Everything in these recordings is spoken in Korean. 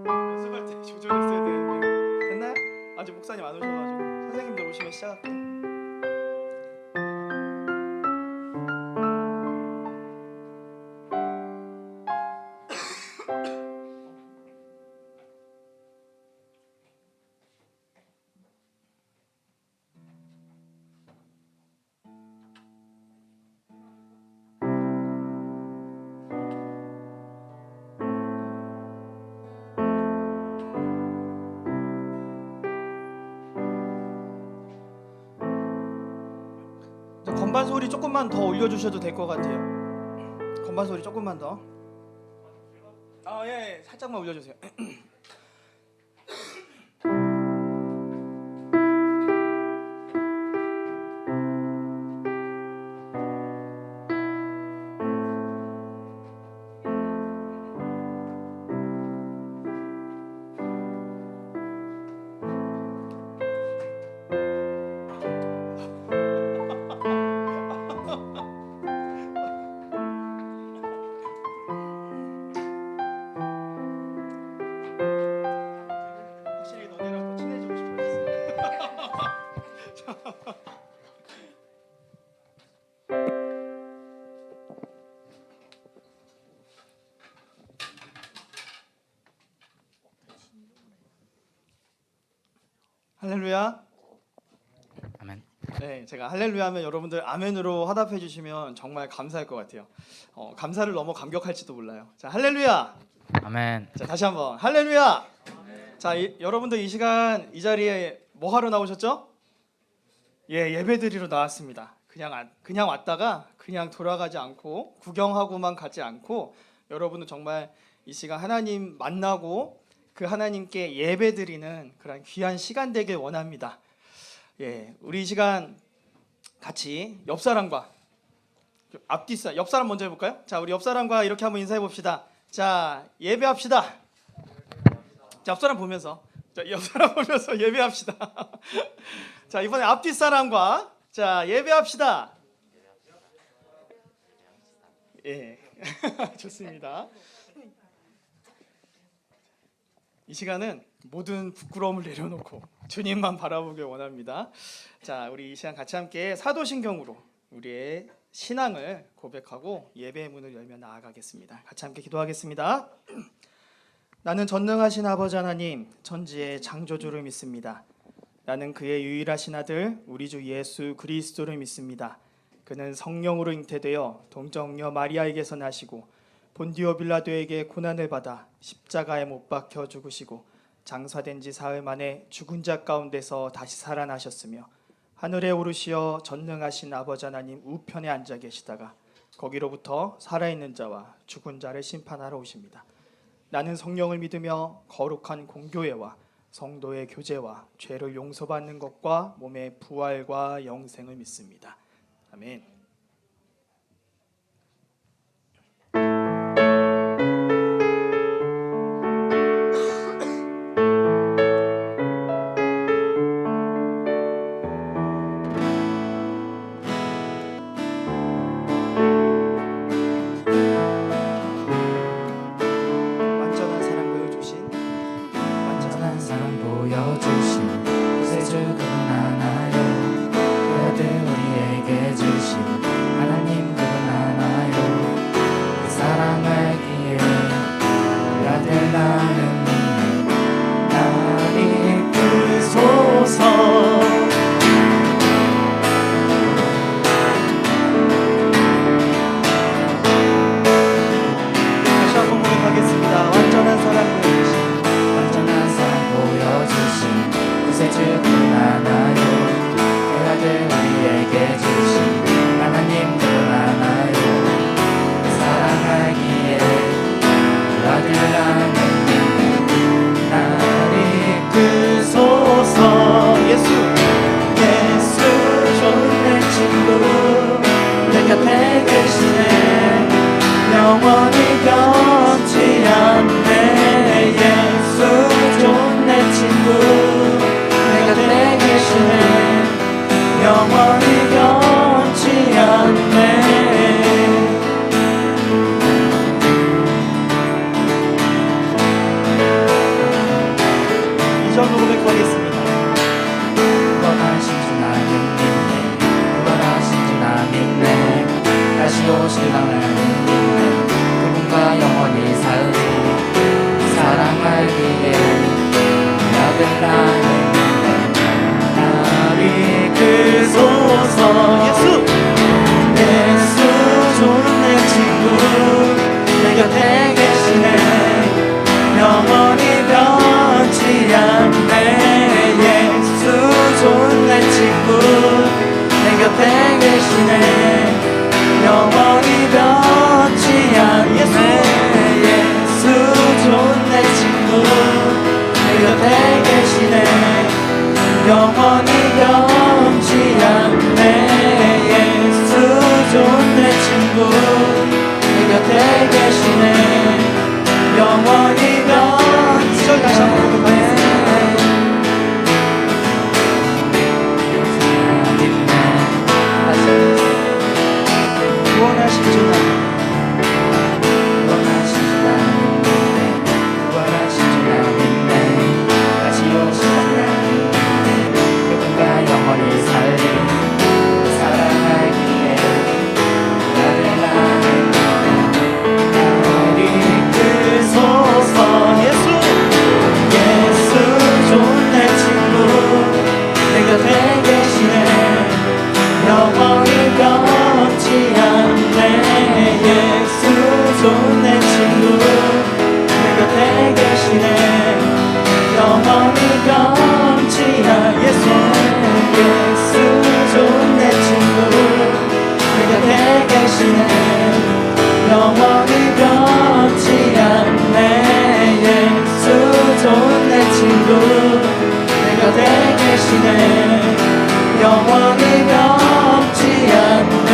연습할 때 조절했어야 되는데. 됐나요? 아직 목사님 안 오셔가지고 선생님들 오시면 시작할게요. 건반 소리 조금만 더 올려주셔도 될 것 같아요. 건반 소리 조금만 더. 예, 살짝만 올려주세요. 확실히 너네랑 더 친해지고 싶어졌어. 할렐루야. 아멘. 네, 제가 할렐루야 하면 여러분들 아멘으로 화답해 주시면 정말 감사할 것 같아요. 감사를 넘어 감격할지도 몰라요. 자, 할렐루야. 아멘. 자, 다시 한번 할렐루야. 자, 여러분들 이 시간 이 자리에 뭐 하러 나오셨죠? 예, 예배드리러 나왔습니다. 그냥 왔다가 그냥 돌아가지 않고 구경하고만 가지 않고 여러분은 정말 이 시간 하나님 만나고 그 하나님께 예배드리는 그런 귀한 시간 되길 원합니다. 예, 우리 이 시간 같이 옆 사람과 옆 사람 먼저 해볼까요? 자, 우리 옆 사람과 이렇게 한번 인사해 봅시다. 자, 예배합시다. 자, 옆 사람 보면서 예배합시다. 자, 이번에 앞뒤 사람과 자, 예배합시다. 예, 좋습니다. 이 시간은 모든 부끄러움을 내려놓고 주님만 바라보길 원합니다. 자, 우리 이 시간 같이 함께 사도신경으로 우리의 신앙을 고백하고 예배의 문을 열며 나아가겠습니다. 같이 함께 기도하겠습니다. 나는 전능하신 아버지 하나님, 천지의 창조주를 믿습니다. 나는 그의 유일하신 아들 우리 주 예수 그리스도를 믿습니다. 그는 성령으로 잉태되어 동정녀 마리아에게서 나시고 본디오 빌라도에게 고난을 받아 십자가에 못 박혀 죽으시고 장사된 지 사흘 만에 죽은 자 가운데서 다시 살아나셨으며 하늘에 오르시어 전능하신 아버지 하나님 우편에 앉아 계시다가 거기로부터 살아있는 자와 죽은 자를 심판하러 오십니다. 나는 성령을 믿으며 거룩한 공교회와 성도의 교제와 죄를 용서받는 것과 몸의 부활과 영생을 믿습니다. 아멘. 곁에 계시네 영원히 변치 않네 예수 좋은 내 친구 내 곁에 계시네 영원히 변치 않네 2절로 고백하겠습니다. 구원하신 주 나 믿네 구원하신 주 나 믿네 다시 오실 나를 믿네 그분과 영원히 살리 사랑 알기에 나들 나를 믿네 나를 그소서 예수! 예수 좋은 내 친구 내 곁에 계시네 영원히 변치 않네 예수 좋은 내 친구 내 곁에 계시네 영원히 변치 않네 예수 좋은 내 친구 내 곁에 계시네 영원히 변치 않네 예수 좋은 내 친구 내 곁에 계시네 영원히 변치 2절 다시 한번 고백하겠습니다. 구원하신 주 나 구원하신 주 나 믿네 구원하신 주 나 믿네 다시 오실 날 믿네 그분과 영원히 살리 사랑하기에 나를 나를 나를 이끌소서 예수 좋은 내 친구 내 곁에 계시네 영원히 변치 않네 예수 좋은 내 친구 내 곁에 계시네 영원히 변치 않네 예수 좋은 내 친구 내 곁에 계시네 영원히 변치 않네 예수 좋은 내 친구 내 곁에 계시네 영원히 변치 않네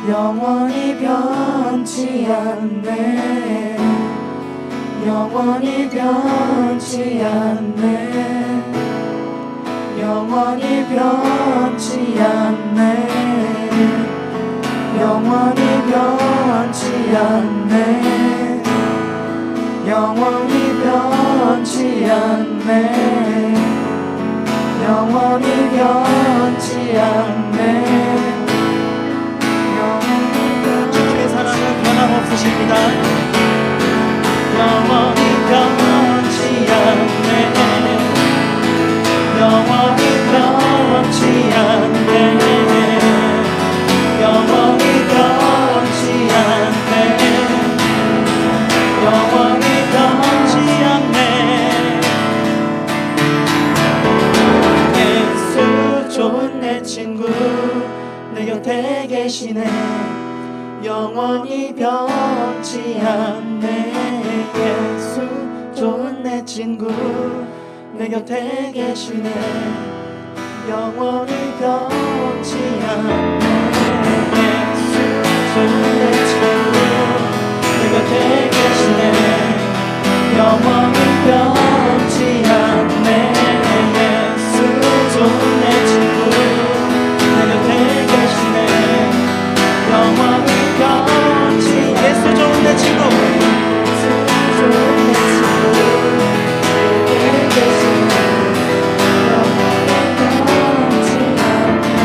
영원히 변치 않네 영원히 변치 않네 영원히 변치 않네 영원히 변치 않네 영원히 변치 않네 영원히 변치 않네 주님의 사랑은 변함없으십니다. 영원히 변치 않네 영원히 변치 않네 영원히 변치 않네 영원히 변치 않네 예수 좋은 내 친구 내 곁에 계시네 영원히 변치 않네 예수 좋은 내 친구 내 곁에 계시네 영원히 변치 않네 예수 좋은 내 친구 내 곁에 계시네 영원히 변치 않네 예수 좋은 내 친구 내 곁에 계시네 영원히 변치 예수 좋은 내 친구 좋은 내 친구 내 곁에 계시네 영원히 변치 않네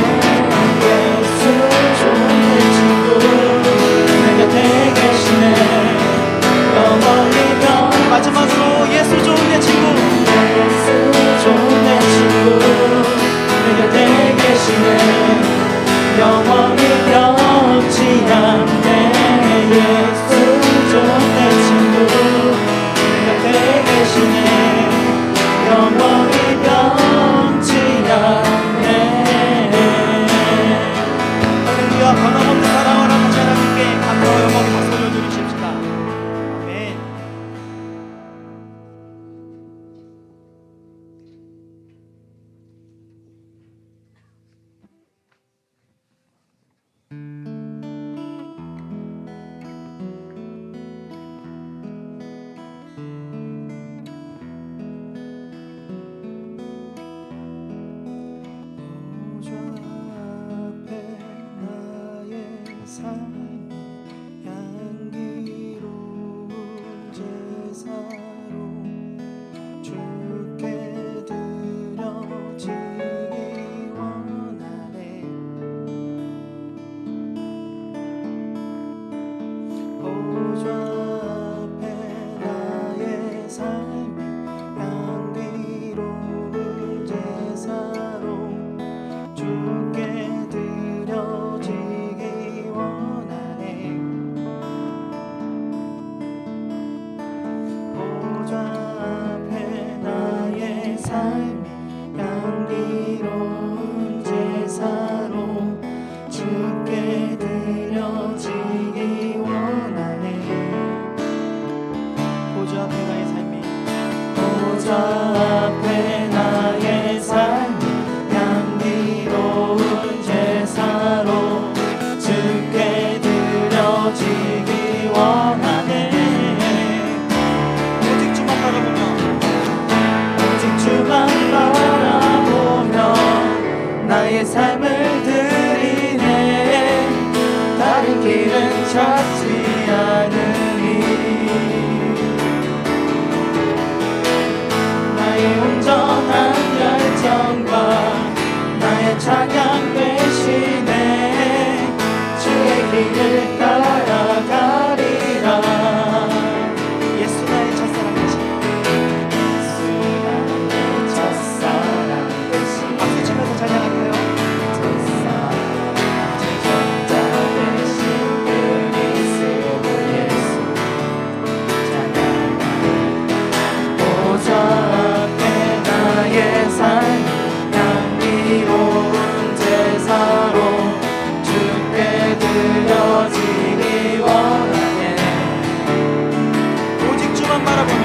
주만 바라보며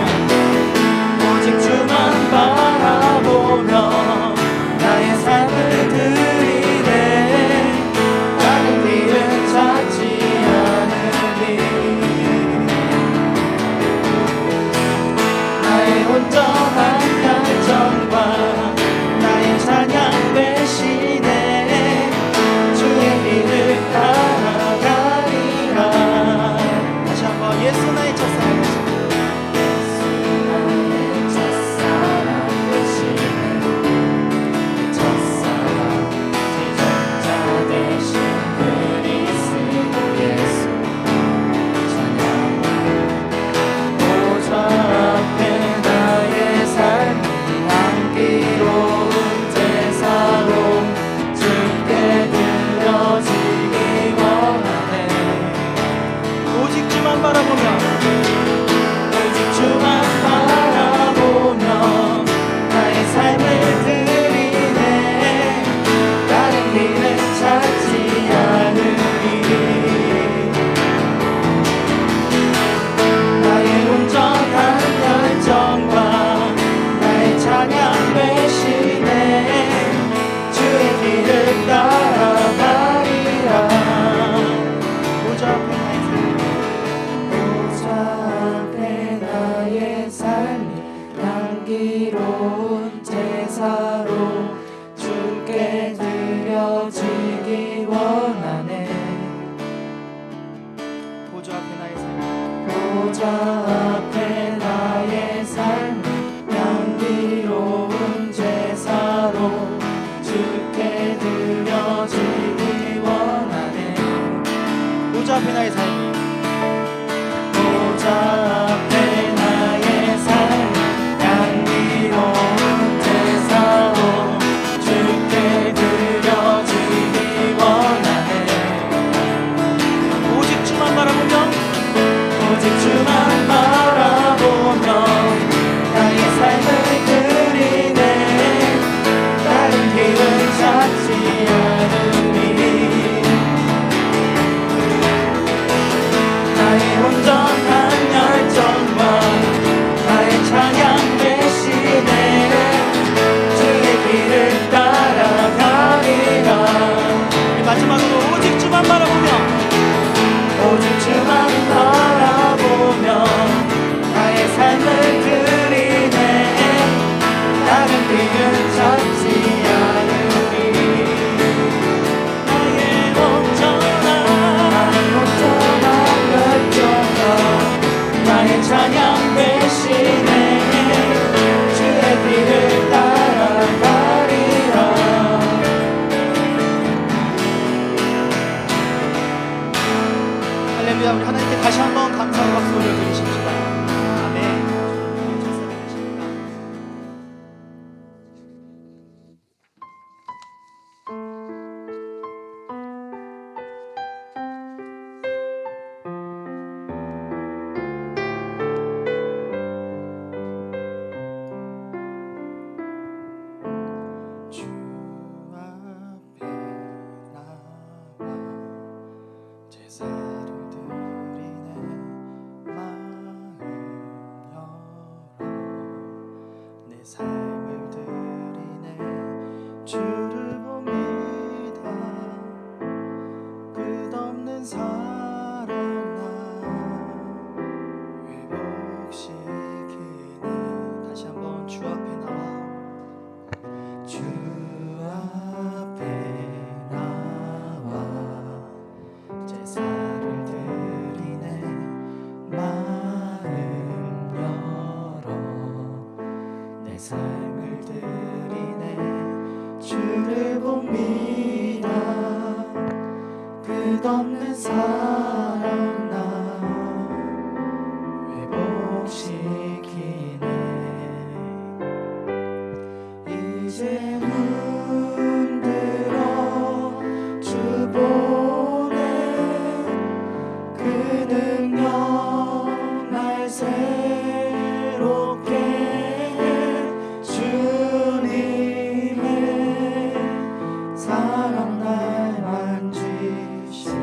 오직 주만 바라보며 나의 삶을 드리네. 다른 길은 찾지 않으리. 나의 온전한 열정과 나의 찬양 대신에 주의 길을 따라가리라. 다시 한번 예수 나의 첫사랑 오직 주만 바라보며 오직 주만 바라보며 나의 삶을 드리네. 다른 길은 찾지 않으리. 나의 온전한 열정과 나의 찬양 대신에 주의 길을 따라가리라. 보좌 앞에 나의 삶이 향기로운 제사로 주께 드려지기 원하네. 보좌 앞에 나의 삶 보좌 앞에 나의 삶이 향기로운 제사로 주께 드려지기 원하네. 보좌 앞에 나의 삶이 보좌 앞에 나의 삶 향기로운 제사로 주께 드려지기 원하네. 오직 주만 바라보며 오직 주만 바라보며 나의 삶을 드리네. 다른 길은 찾지 않으리. 나의 온전한 열정과 나의 찬양 대신에 주의 길을 따라가리라. 마지막으로 오직 주만 바라보며 오직 주만 바라보며 나의 삶을 드리네. 다른 길은 찾지 않으리. 나의 온전한 열정과 나의 찬양 대신에 주의 길을 따라가리라. 할렐루야. 우리 하나님께 다시 한번 감사의 박수 올려드리십시다. 아멘. 주 앞에 나와 제사를 드리네. 마음 열어 내 삶을 드리네. 주를 봅니다. 끝없는 사랑 나 회복시키네. 다시 한번 주 앞에 나와 주 앞에 나와 제사를 드리네. 마음 열어 내 삶을 드리네. 주를 봅니다. 끝없는 사랑 나 회복시키네. 이제 눈 들어 주 보네. 그 능력 날 새롭게 해. 주님의 사랑 날 만지심이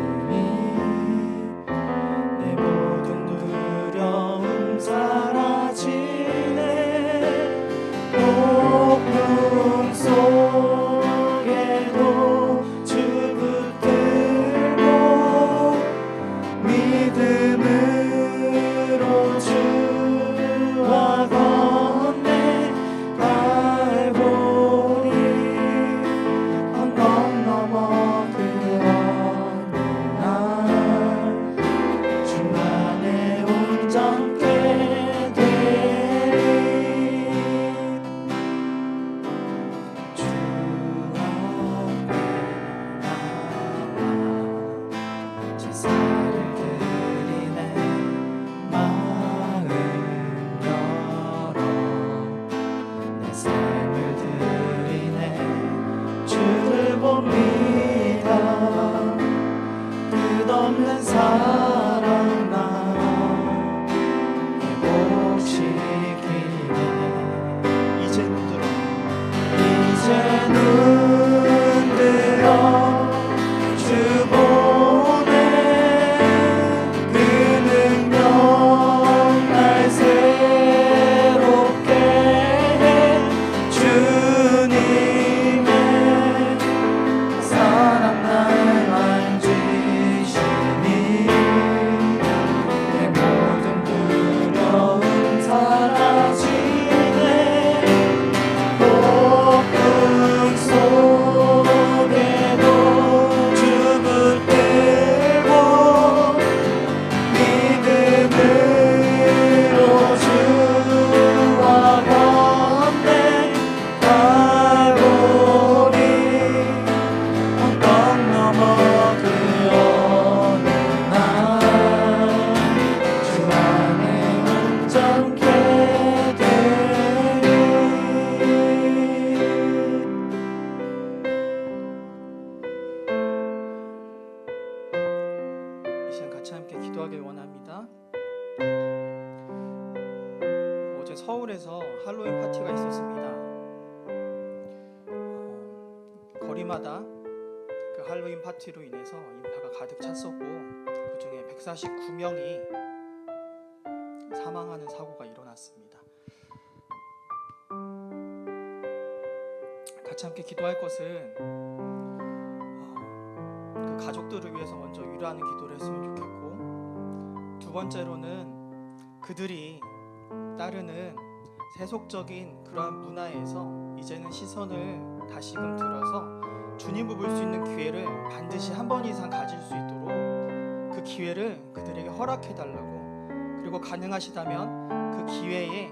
어제 서울에서 할로윈 파티가 있었습니다. 거리마다 그 할로윈 파티로 인해서 인파가 가득 찼었고 그 중에 149명이 사망하는 사고가 일어났습니다. 같이 함께 기도할 것은 그 가족들을 위해서 먼저 위로하는 기도를 했으면 좋겠고, 두 번째로는 그들이 따르는 세속적인 그러한 문화에서 이제는 시선을 다시금 들어서 주님을 볼 수 있는 기회를 반드시 한 번 이상 가질 수 있도록 그 기회를 그들에게 허락해 달라고, 그리고 가능하시다면 그 기회에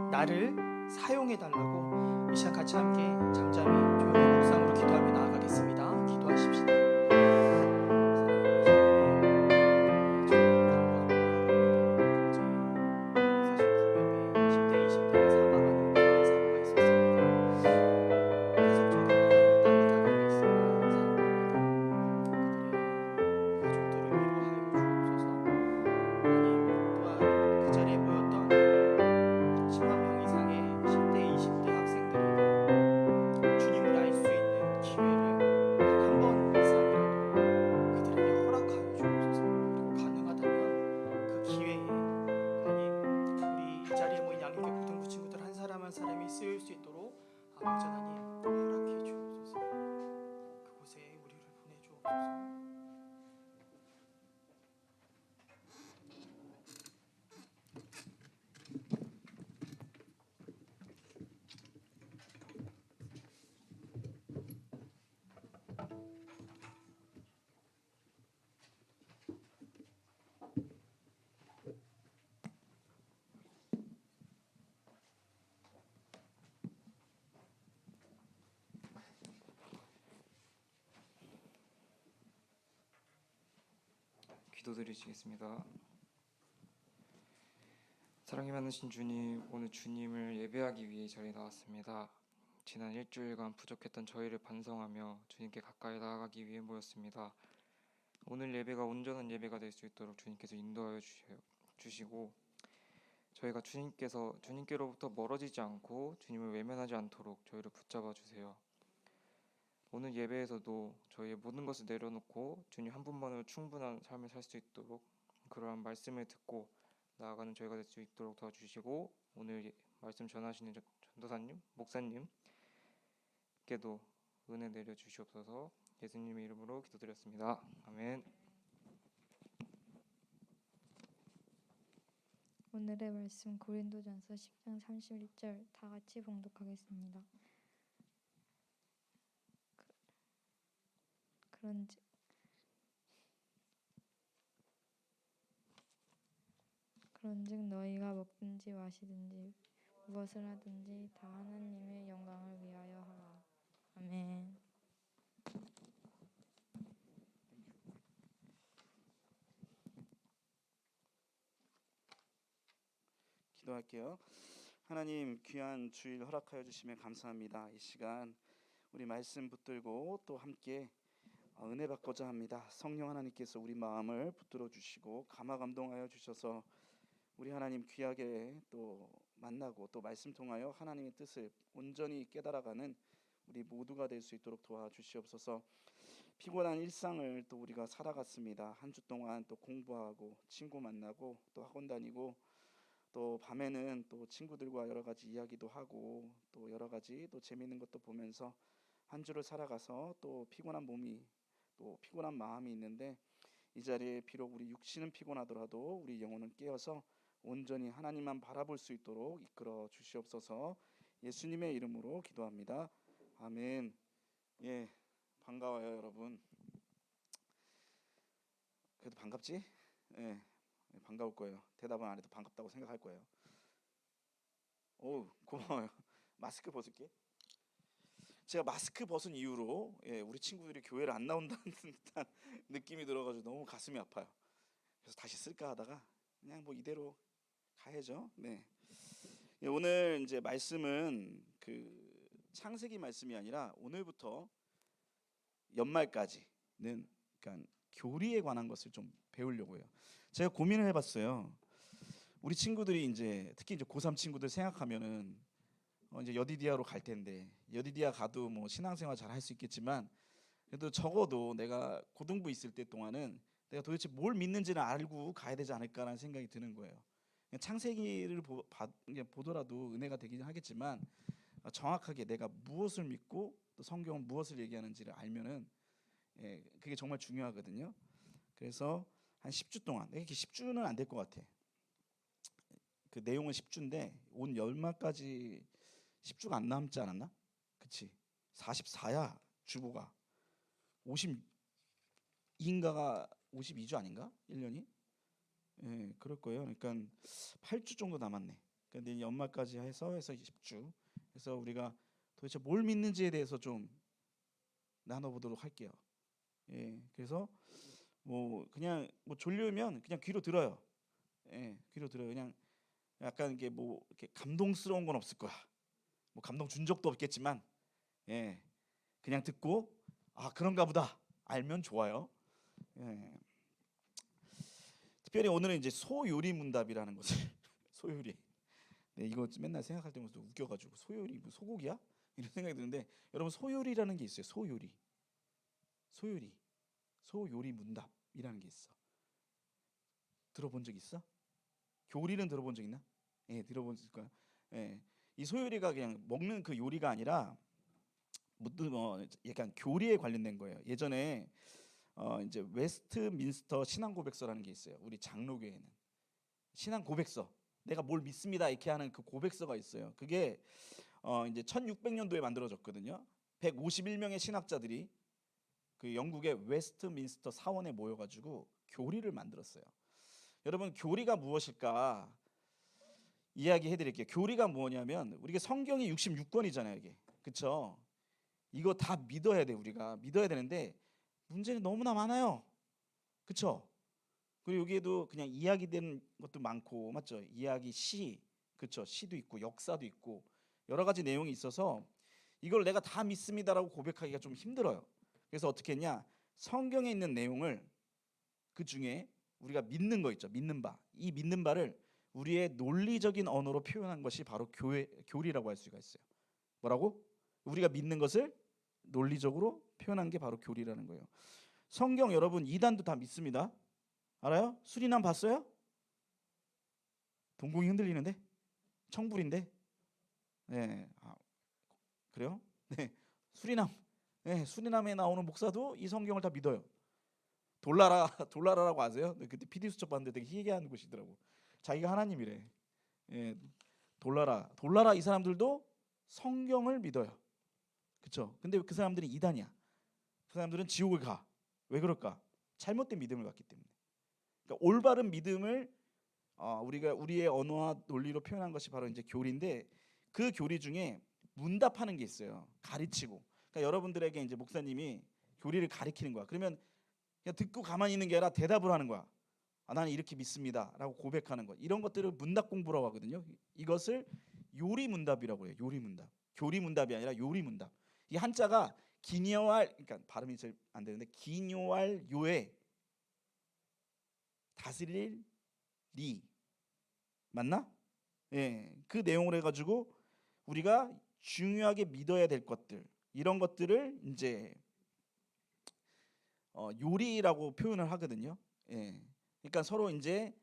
나를 사용해 달라고 이 시간 같이 함께 잠잠히 조용히 묵상으로 기도하며 나아가겠습니다. 기도하십시다. 사람이 쓰일 수 있도록 아버지 하나님 허락해 주옵소서. 그곳에 우리를 보내 주옵소서. 기도드리시겠습니다. 사랑이 많으신 주님, 오늘 주님을 예배하기 위해 이 자리에 나왔습니다. 지난 일주일간 부족했던 저희를 반성하며 주님께 가까이 나아가기 위해 모였습니다. 오늘 예배가 온전한 예배가 될 수 있도록 주님께서 인도하여 주시고, 저희가 주님께로부터 멀어지지 않고 주님을 외면하지 않도록 저희를 붙잡아 주세요. 오늘 예배에서도 저희의 모든 것을 내려놓고 주님 한 분만으로 충분한 삶을 살 수 있도록 그러한 말씀을 듣고 나아가는 저희가 될 수 있도록 도와주시고, 오늘 말씀 전하시는 전도사님, 목사님께도 은혜 내려주시옵소서. 예수님의 이름으로 기도드렸습니다. 아멘. 오늘의 말씀 고린도전서 10장 31절 다 같이 봉독하겠습니다. 그런즉 너희가 먹든지 마시든지 무엇을 하든지 다 하나님의 영광을 위하여 하라. 아멘. 기도할게요. 하나님, 귀한 주일 허락하여 주시면 감사합니다. 이 시간 우리 말씀 붙들고 또 함께 은혜 받고자 합니다. 성령 하나님께서 우리 마음을 붙들어 주시고 감화 감동하여 주셔서 우리 하나님 귀하게 또 만나고 또 말씀 통하여 하나님의 뜻을 온전히 깨달아가는 우리 모두가 될 수 있도록 도와주시옵소서. 피곤한 일상을 또 우리가 살아갔습니다. 한 주 동안 또 공부하고 친구 만나고 또 학원 다니고 또 밤에는 또 친구들과 여러 가지 이야기도 하고 또 여러 가지 또 재미있는 것도 보면서 한 주를 살아가서 또 피곤한 몸이 또 피곤한 마음이 있는데, 이 자리에 비록 우리 육신은 피곤하더라도 우리 영혼은 깨어서 온전히 하나님만 바라볼 수 있도록 이끌어 주시옵소서. 예수님의 이름으로 기도합니다. 아멘. 예, 반가워요 여러분. 그래도 반갑지? 예, 반가울 거예요. 대답은 안 해도 반갑다고 생각할 거예요. 오, 고마워요. 마스크 벗을게. 제가 마스크 벗은 이후로 우리 친구들이 교회를 안 나온다는 듯한 느낌이 들어가지고 너무 가슴이 아파요. 그래서 다시 쓸까 하다가 그냥 뭐 이대로 가야죠. 네. 오늘 이제 말씀은 그 창세기 말씀이 아니라 오늘부터 연말까지는 그러니까 교리에 관한 것을 좀 배우려고 해요. 제가 고민을 해봤어요. 우리 친구들이 이제 특히 이제 고3 친구들 생각하면은 이제 여디디아로 갈 텐데 여디디아 가도 뭐 신앙생활 잘 할 수 있겠지만 그래도 적어도 내가 고등부 있을 때 동안은 내가 도대체 뭘 믿는지는 알고 가야 되지 않을까라는 생각이 드는 거예요. 그냥 창세기를 그냥 보더라도 은혜가 되긴 하겠지만 정확하게 내가 무엇을 믿고 또 성경은 무엇을 얘기하는지를 알면은 그게 정말 중요하거든요. 그래서 한 10주 동안 이렇게 10주는 안 될 것 같아. 그 내용은 10주인데 온 열마까지 10주가 안 남지 않았나? 그치? 44야 주보가 52인가가 52주 아닌가? 1년이? 예, 그럴 거예요. 그러니까 8주 정도 남았네. 근데 연말까지 해서 10주. 그래서 우리가 도대체 뭘 믿는지에 대해서 좀 나눠보도록 할게요. 예, 그래서 뭐 그냥 뭐 졸려면 그냥 귀로 들어요. 예, 귀로 들어요. 그냥 약간 이게 뭐 이렇게 감동스러운 건 없을 거야. 뭐 감동 준 적도 없겠지만, 예, 그냥 듣고 아 그런가 보다 알면 좋아요. 예. 특별히 오늘은 이제 소요리 문답이라는 것을 소요리. 네, 이거 맨날 생각할 때마다 웃겨가지고 소요리 뭐 소고기야? 이런 생각이 드는데 여러분 소요리라는 게 있어요. 소요리, 소요리 문답이라는 게 있어. 들어본 적 있어? 교리는 들어본 적 있나? 예, 들어본 거야. 예, 이 소요리가 그냥 먹는 그 요리가 아니라 약간 교리에 관련된 거예요. 예전에 이제 웨스트민스터 신앙 고백서라는 게 있어요. 우리 장로교회는 신앙 고백서. 내가 뭘 믿습니다 이렇게 하는 그 고백서가 있어요. 그게 이제 1600년도에 만들어졌거든요. 151명의 신학자들이 그 영국의 웨스트민스터 사원에 모여가지고 교리를 만들었어요. 여러분 교리가 무엇일까 이야기해드릴게요. 교리가 뭐냐면 우리가 성경이 66권이잖아요. 이게 그렇죠? 이거 다 믿어야 돼. 우리가 믿어야 되는데 문제는 너무나 많아요. 그렇죠? 그리고 여기에도 그냥 이야기되는 것도 많고 맞죠? 이야기 시 그렇죠? 시도 있고 역사도 있고 여러 가지 내용이 있어서 이걸 내가 다 믿습니다라고 고백하기가 좀 힘들어요. 그래서 어떻게 했냐? 성경에 있는 내용을 그 중에 우리가 믿는 거 있죠. 믿는 바. 이 믿는 바를 우리의 논리적인 언어로 표현한 것이 바로 교리라고 할 수가 있어요. 뭐라고? 우리가 믿는 것을 논리적으로 표현한 게 바로 교리라는 거예요. 성경 여러분 이단도 다 믿습니다. 알아요? 수리남 봤어요? 동공이 흔들리는데? 청불인데? 네, 그래요? 네, 수리남. 네, 수리남에 나오는 목사도 이 성경을 다 믿어요. 돌라라라고 아세요? 네, 그때 PD 수첩 봤는데 되게 희귀한 곳이더라고. 자기가 하나님이래. 예, 돌라라 이 사람들도 성경을 믿어요. 그렇죠? 근데 그 사람들은 이단이야. 그 사람들은 지옥을 가. 왜 그럴까? 잘못된 믿음을 갖기 때문에. 그러니까 올바른 믿음을 우리가 우리의 언어와 논리로 표현한 것이 바로 이제 교리인데 그 교리 중에 문답하는 게 있어요. 가르치고. 그러니까 여러분들에게 이제 목사님이 교리를 가르치는 거야. 그러면 그냥 듣고 가만히 있는 게 아니라 대답을 하는 거야. 나는 이렇게 믿습니다라고 고백하는 것. 이런 것들을 문답 공부라고 하거든요. 이것을 요리 문답이라고 해요. 요리 문답. 교리 문답이 아니라 요리 문답. 이 한자가 기뇨할 그러니까 발음이 잘 안 되는데 기뇨할 요에 다스릴 리 맞나? 예, 그 내용을 해가지고 우리가 중요하게 믿어야 될 것들 이런 것들을 이제 요리라고 표현을 하거든요. 예, 그러니까 서로 이제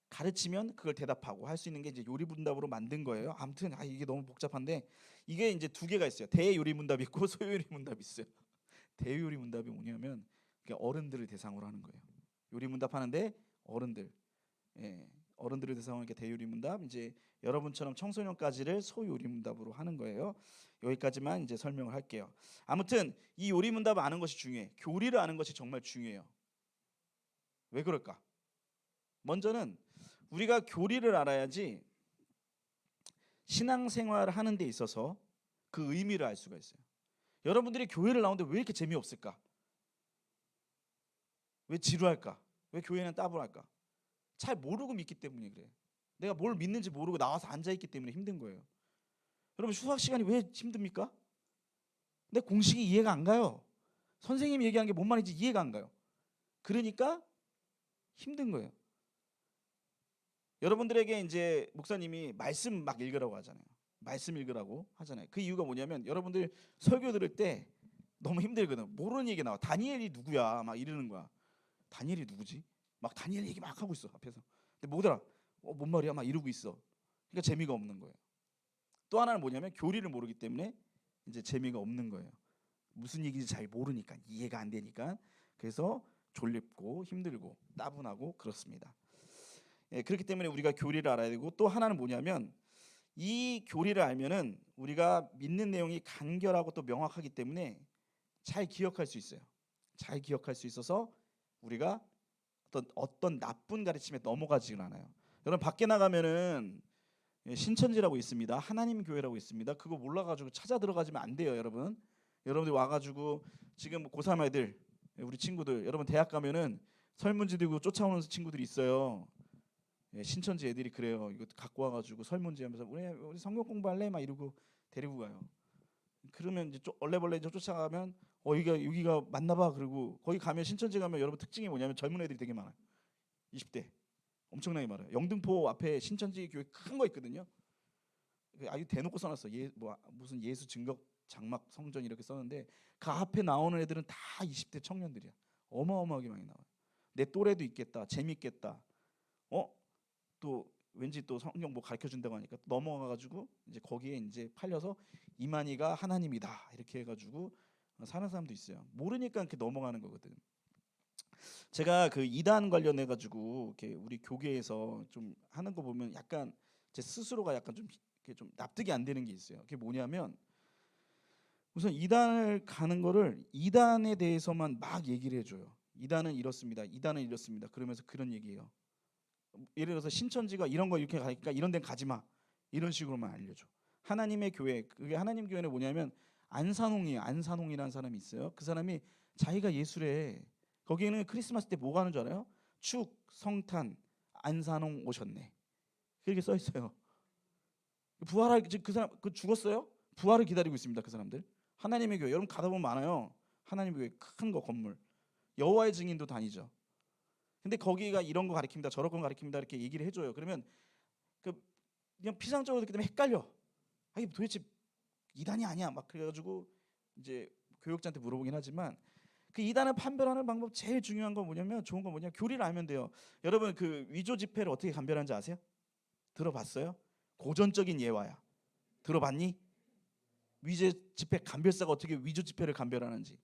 가르치면 그걸 대답하고 할 수 있는 게 이제 요리 문답으로 만든 거예요. 아무튼 이게 너무 복잡한데 이게 이제 두 개가 있어요. 대요리 문답이 있고 소요리 문답이 있어요. 대요리 문답이 뭐냐면 어른들을 대상으로 하는 거예요. 요리 문답하는데 어른들, 예, 어른들을 대상으로 이렇게 대요리 문답 이제 여러분처럼 청소년까지를 소요리 문답으로 하는 거예요. 여기까지만 이제 설명을 할게요. 아무튼 이 요리 문답을 아는 것이 중요해. 교리를 아는 것이 정말 중요해요. 왜 그럴까? 먼저는 우리가 교리를 알아야지 신앙생활을 하는 데 있어서 그 의미를 알 수가 있어요. 여러분들이 교회를 나오는데 왜 이렇게 재미없을까? 왜 지루할까? 왜 교회는 따분할까? 잘 모르고 믿기 때문에 그래. 내가 뭘 믿는지 모르고 나와서 앉아있기 때문에 힘든 거예요. 여러분 수학 시간이 왜 힘듭니까? 내 공식이 이해가 안 가요. 선생님이 얘기하는 게 뭔 말인지 이해가 안 가요. 그러니까 힘든 거예요. 여러분들에게 이제 목사님이 말씀 막 읽으라고 하잖아요. 말씀 읽으라고 하잖아요. 그 이유가 뭐냐면 여러분들 설교 들을 때 너무 힘들거든. 모르는 얘기 나와. 다니엘이 누구야? 막 이러는 거야. 다니엘이 누구지? 막 다니엘 얘기 막 하고 있어 앞에서. 근데 뭐더라? 뭔 말이야? 막 이러고 있어. 그러니까 재미가 없는 거예요. 또 하나는 뭐냐면 교리를 모르기 때문에 이제 재미가 없는 거예요. 무슨 얘기인지 잘 모르니까, 이해가 안 되니까. 그래서 졸립고 힘들고 따분하고 그렇습니다. 예, 그렇기 때문에 우리가 교리를 알아야 되고, 또 하나는 뭐냐면 이 교리를 알면은 우리가 믿는 내용이 간결하고 또 명확하기 때문에 잘 기억할 수 있어요. 잘 기억할 수 있어서 우리가 어떤 나쁜 가르침에 넘어가지는 않아요. 여러분 밖에 나가면은 신천지라고 있습니다. 하나님 교회라고 있습니다. 그거 몰라가지고 찾아 들어가지면 안 돼요, 여러분. 여러분들 와가지고 지금 고3 애들, 우리 친구들, 여러분 대학 가면은 설문지 들고 쫓아오는 친구들이 있어요. 신천지 애들이 그래요. 이거 갖고 와가지고 설문지 하면서 우리 성경 공부할래? 막 이러고 데리고 가요. 그러면 이제 얼레벌레 쫓아가면 여기가 맞나봐. 그리고 거기 가면, 신천지 가면 여러분 특징이 뭐냐면 젊은 애들이 되게 많아요. 20대 엄청나게 많아요. 영등포 앞에 신천지 교회 큰 거 있거든요. 아주 대놓고 써놨어. 무슨 예수 증거 장막 성전 이렇게 썼는데 그 앞에 나오는 애들은 다 20대 청년들이야. 어마어마하게 많이 나와요. 내 또래도 있겠다. 재밌겠다. 또 왠지 또 성경 뭐 가르쳐 준다고 하니까 넘어가가지고 이제 거기에 이제 팔려서 이만희가 하나님이다 이렇게 해가지고 사는 사람도 있어요. 모르니까 이렇게 넘어가는 거거든. 제가 그 이단 관련해 가지고 이렇게 우리 교계에서 좀 하는 거 보면 약간 제 스스로가 약간 좀 납득이 안 되는 게 있어요. 그게 뭐냐면 우선 이단을 가는 거를 이단에 대해서만 막 얘기를 해줘요. 이단은 이렇습니다. 이단은 이렇습니다. 그러면서 그런 얘기해요. 예를 들어서 신천지가 이런 거 이렇게 가니까 이런 데는 가지 마. 이런 식으로만 알려줘. 하나님의 교회, 그게 하나님 교회는 뭐냐면 안산홍이에요. 안산홍이라는 사람이 있어요. 그 사람이 자기가 예수래. 거기에는 크리스마스 때 뭐가 하는 줄 알아요? 축, 성탄, 안산홍 오셨네. 그렇게 써 있어요. 부활할 그 사람 죽었어요? 부활을 기다리고 있습니다. 그 사람들. 하나님의 교회 여러분 가다 보면 많아요. 하나님의 교회 큰 거 건물. 여호와의 증인도 다니죠. 근데 거기가 이런 거 가리킵니다. 저런 거 가리킵니다. 이렇게 얘기를 해줘요. 그러면 그냥 피상적으로 듣기 때문에 헷갈려. 이게 도대체 이단이 아니야. 막 그래가지고 이제 교육자한테 물어보긴 하지만 그 이단을 판별하는 방법 제일 중요한 건 뭐냐면 좋은 건 뭐냐 교리를 알면 돼요. 여러분 그 위조 지폐를 어떻게 감별하는지 아세요? 들어봤어요? 고전적인 예화야. 들어봤니? 위조 지폐 감별사가 어떻게 위조 지폐를 감별하는지.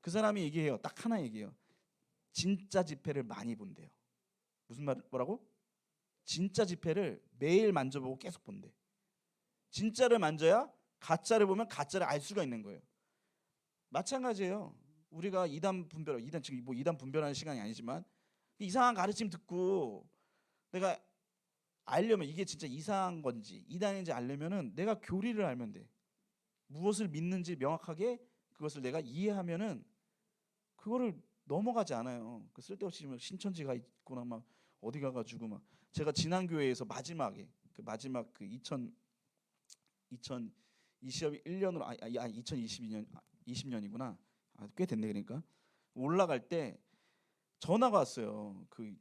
그 사람이 얘기해요. 딱 하나 얘기해요. 진짜 지폐를 많이 본대요. 무슨 뭐라고? 진짜 지폐를 매일 만져보고 계속 본대. 진짜를 만져야 가짜를 보면 가짜를 알 수가 있는 거예요. 마찬가지예요. 우리가 이단 지금 뭐 이단 분별하는 시간이 아니지만 이상한 가르침 듣고 내가 알려면 이게 진짜 이상한 건지 이단인지 알려면은 내가 교리를 알면 돼. 무엇을 믿는지 명확하게 그것을 내가 이해하면은 그거를 넘어가지 않아요. 그 쓸데없이 신천지가 있구나 막 어디 가가지고 막 제가 지난 교회에서 마지막에 그 2021년으로 2022년 20년이구나. 꽤 됐네. 그러니까 올라갈 때 전화가 왔어요. 그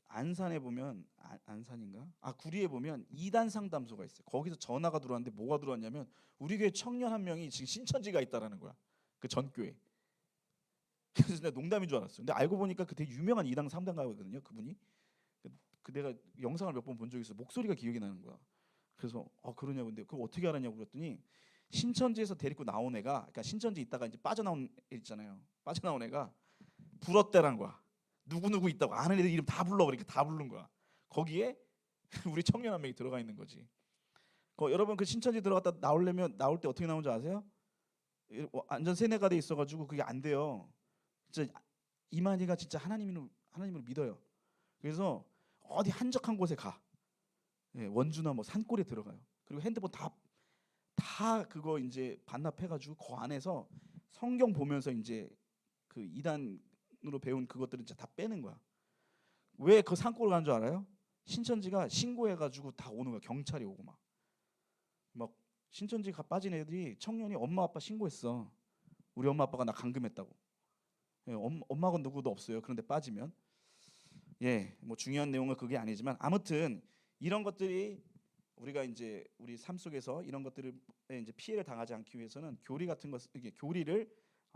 안산에 보면 안산인가? 구리에 보면 이단 상담소가 있어요. 거기서 전화가 들어왔는데 뭐가 들어왔냐면 우리 교회 청년 한 명이 지금 신천지가 있다라는 거야. 그 전 교회. 그래서 내가 농담인 줄 알았어. 근데 알고 보니까 그 되게 유명한 이단 상담가거든요. 그분이. 그 내가 영상을 몇 번 본 적이 있어. 목소리가 기억이 나는 거야. 그래서 그러냐고. 근데 그걸 어떻게 알았냐고 그랬더니 신천지에서 데리고 나온 애가, 그러니까 신천지 있다가 이제 빠져나온 애 있잖아요. 빠져나온 애가 불었대란 거야. 누구 있다고 아는 애들 이름 다 불러. 그러니까 다 부른 거야. 거기에 우리 청년 한 명이 들어가 있는 거지. 여러분 그 신천지 들어갔다 나올 때 어떻게 나오는지 아세요? 완전 세뇌가 돼 있어가지고 그게 안 돼요. 진짜 이만희가 진짜 하나님을 믿어요. 그래서 어디 한적한 곳에 가. 원주나 뭐 산골에 들어가요. 그리고 핸드폰 다 그거 이제 반납해가지고 그 안에서 성경 보면서 이제 그 이단으로 배운 그것들을 이제 다 빼는 거야. 왜 그 산골을 가는 줄 알아요? 신천지가 신고해가지고 다 오는 거야. 경찰이 오고 막 신천지 빠진 애들이 청년이 엄마 아빠 신고했어. 우리 엄마 아빠가 나 감금했다고. 엄마가 누구도 없어요. 그런데 빠지면 뭐 중요한 내용은 그게 아니지만 아무튼 이런 것들이 우리가 이제 우리 삶 속에서 이런 것들을 이제 피해를 당하지 않기 위해서는 교리 같은 것, 이게 교리를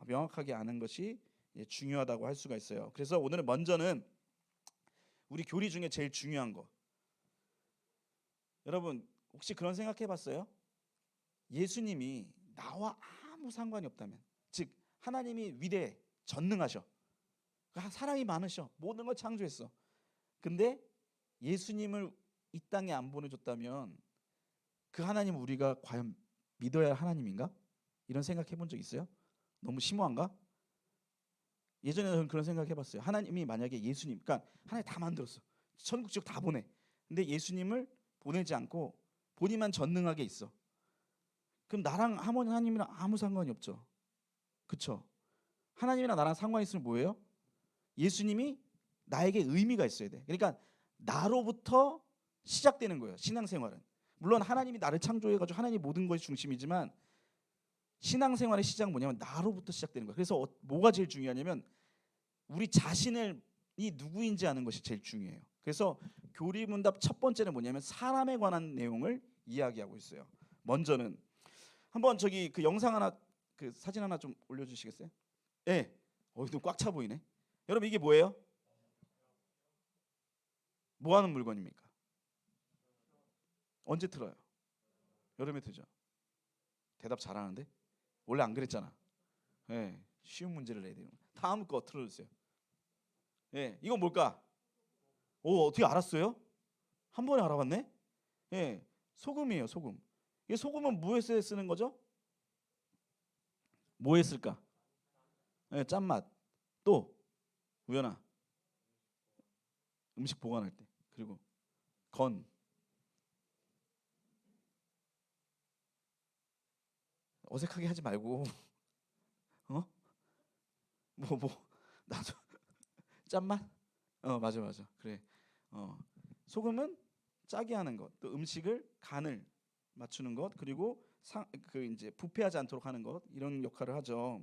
명확하게 아는 것이 중요하다고 할 수가 있어요. 그래서 오늘은 먼저는 우리 교리 중에 제일 중요한 거. 여러분 혹시 그런 생각해봤어요? 예수님이 나와 아무 상관이 없다면, 즉 하나님이 위대해, 전능하셔, 사랑이 많으셔, 모든 걸 창조했어. 근데 예수님을 이 땅에 안 보내줬다면 그 하나님 우리가 과연 믿어야 할 하나님인가? 이런 생각해 본 적 있어요? 너무 심오한가? 예전에 저는 그런 생각해봤어요. 하나님이 만약에 예수님, 그러니까 하나님 다 만들었어, 천국 지옥 다 보내. 근데 예수님을 보내지 않고 본인만 전능하게 있어. 그럼 나랑 하나님이랑 아무 상관이 없죠. 그쵸? 하나님이랑 나랑 상관이 있으면 뭐예요? 예수님이 나에게 의미가 있어야 돼. 그러니까 나로부터 시작되는 거예요, 신앙생활은. 물론 하나님이 나를 창조해가지고 하나님이 모든 것이 중심이지만 신앙생활의 시작은 뭐냐면 나로부터 시작되는 거예요. 그래서 뭐가 제일 중요하냐면 우리 자신이 누구인지 아는 것이 제일 중요해요. 그래서 교리문답 첫 번째는 뭐냐면 사람에 관한 내용을 이야기하고 있어요. 먼저는 한번 저기 그 영상 하나, 그 사진 하나 좀 올려주시겠어요? 예. 좀 꽉 차 보이네. 여러분 이게 뭐예요? 뭐 하는 물건입니까? 언제 틀어요? 여름에 틀죠. 대답 잘하는데? 원래 안 그랬잖아. 예. 쉬운 문제를 내야 돼요. 다음 거 틀어주세요. 예. 이건 뭘까? 어떻게 알았어요? 한 번에 알아봤네? 예. 소금이에요, 소금. 이 소금은 무엇에 쓰는 거죠? 뭐에 쓸까? 예, 짠맛. 또 우연아, 음식 보관할 때. 그리고 건. 어색하게 하지 말고. 뭐 나도 짠맛? 맞아. 그래. 소금은 짜게 하는 것, 또 음식을 간을 맞추는 것, 그리고 그 이제 부패하지 않도록 하는 것, 이런 역할을 하죠.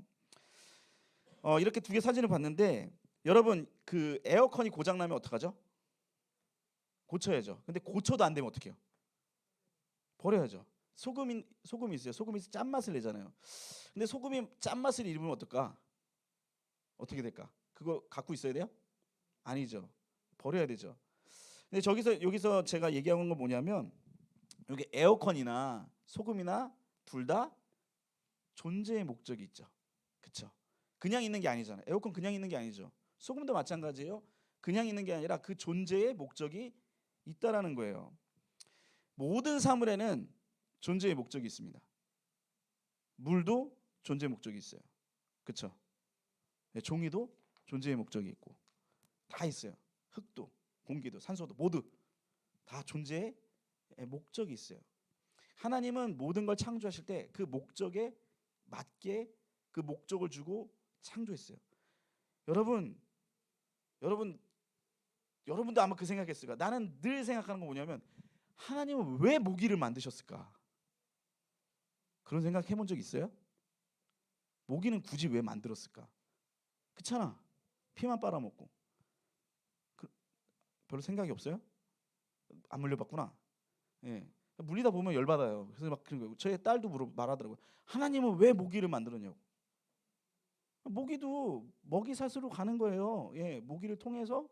이렇게 두 개 사진을 봤는데 여러분 그 에어컨이 고장 나면 어떡하죠? 고쳐야죠. 근데 고쳐도 안 되면 어떡해요? 버려야죠. 소금이 있어요. 소금이 짠맛을 내잖아요. 근데 소금이 짠맛을 잃으면 어떨까? 어떻게 될까? 그거 갖고 있어야 돼요? 아니죠. 버려야 되죠. 근데 여기서 제가 얘기하는 건 뭐냐면 여기 에어컨이나 소금이나 둘 다 존재의 목적이 있죠. 그렇죠? 그냥 있는 게 아니잖아요. 에어컨 그냥 있는 게 아니죠. 소금도 마찬가지예요. 그냥 있는 게 아니라 그 존재의 목적이 있다라는 거예요. 모든 사물에는 존재의 목적이 있습니다. 물도 존재의 목적이 있어요. 그렇죠? 종이도 존재의 목적이 있고 다 있어요. 흙도, 공기도, 산소도 모두 다 존재의 목적이 있어요. 하나님은 모든 걸 창조하실 때 그 목적에 맞게 그 목적을 주고 창조했어요. 여러분도 아마 그 생각했을 거야. 나는 늘 생각하는 건 뭐냐면 하나님은 왜 모기를 만드셨을까? 그런 생각 해본 적 있어요? 모기는 굳이 왜 만들었을까? 그렇잖아. 피만 빨아먹고. 별로 생각이 없어요? 안 물려봤구나. 예. 물리다 보면 열받아요. 그래서 막 그런 거예요. 저희 딸도 말하더라고요. 하나님은 왜 모기를 만들었냐고. 모기도 먹이 사슬로 가는 거예요. 예, 모기를 통해서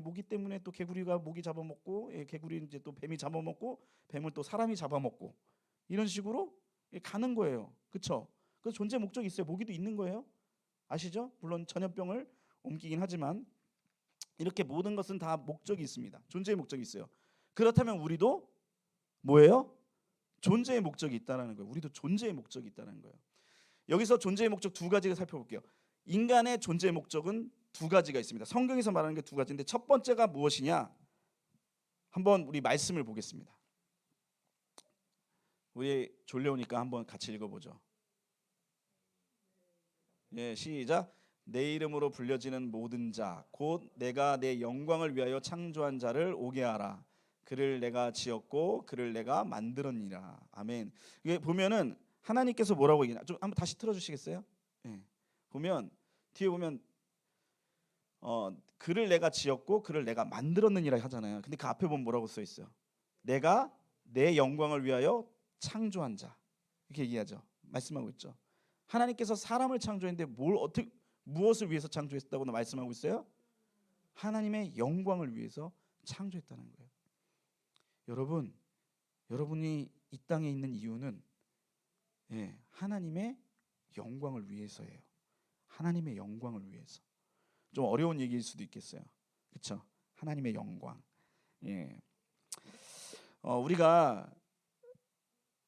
모기 때문에 또 개구리가 모기 잡아먹고, 개구리 이제 또 뱀이 잡아먹고, 뱀을 또 사람이 잡아먹고, 이런 식으로 가는 거예요. 그렇죠? 그래서 존재 목적이 있어요. 모기도 있는 거예요. 아시죠? 물론 전염병을 옮기긴 하지만 이렇게 모든 것은 다 목적이 있습니다. 존재의 목적이 있어요. 그렇다면 우리도 뭐예요? 존재의 목적이 있다는 거예요. 우리도 존재의 목적이 있다는 거예요. 여기서 존재의 목적 두 가지를 살펴볼게요. 인간의 존재의 목적은 두 가지가 있습니다. 성경에서 말하는 게 두 가지인데 첫 번째가 무엇이냐? 한번 우리 말씀을 보겠습니다. 우리 졸려오니까 한번 같이 읽어보죠. 예, 시작. 내 이름으로 불려지는 모든 자, 곧 내가 내 영광을 위하여 창조한 자를 오게 하라. 그를 내가 지었고 그를 내가 만들었니라. 아멘. 이게 보면은 하나님께서 뭐라고 얘기나? 좀 한번 다시 틀어주시겠어요? 예. 보면 뒤에 보면 그를 내가 지었고 그를 내가 만들었느니라 하잖아요. 근데 그 앞에 보면 뭐라고 써 있어요? 내가 내 영광을 위하여 창조한 자, 이렇게 얘기하죠. 말씀하고 있죠. 하나님께서 사람을 창조했는데 무엇을 위해서 창조했다고 말씀하고 있어요? 하나님의 영광을 위해서 창조했다는 거예요. 여러분이 이 땅에 있는 이유는 하나님의 영광을 위해서예요. 하나님의 영광을 위해서. 좀 어려운 얘기일 수도 있겠어요. 그렇죠? 하나님의 영광. 우리가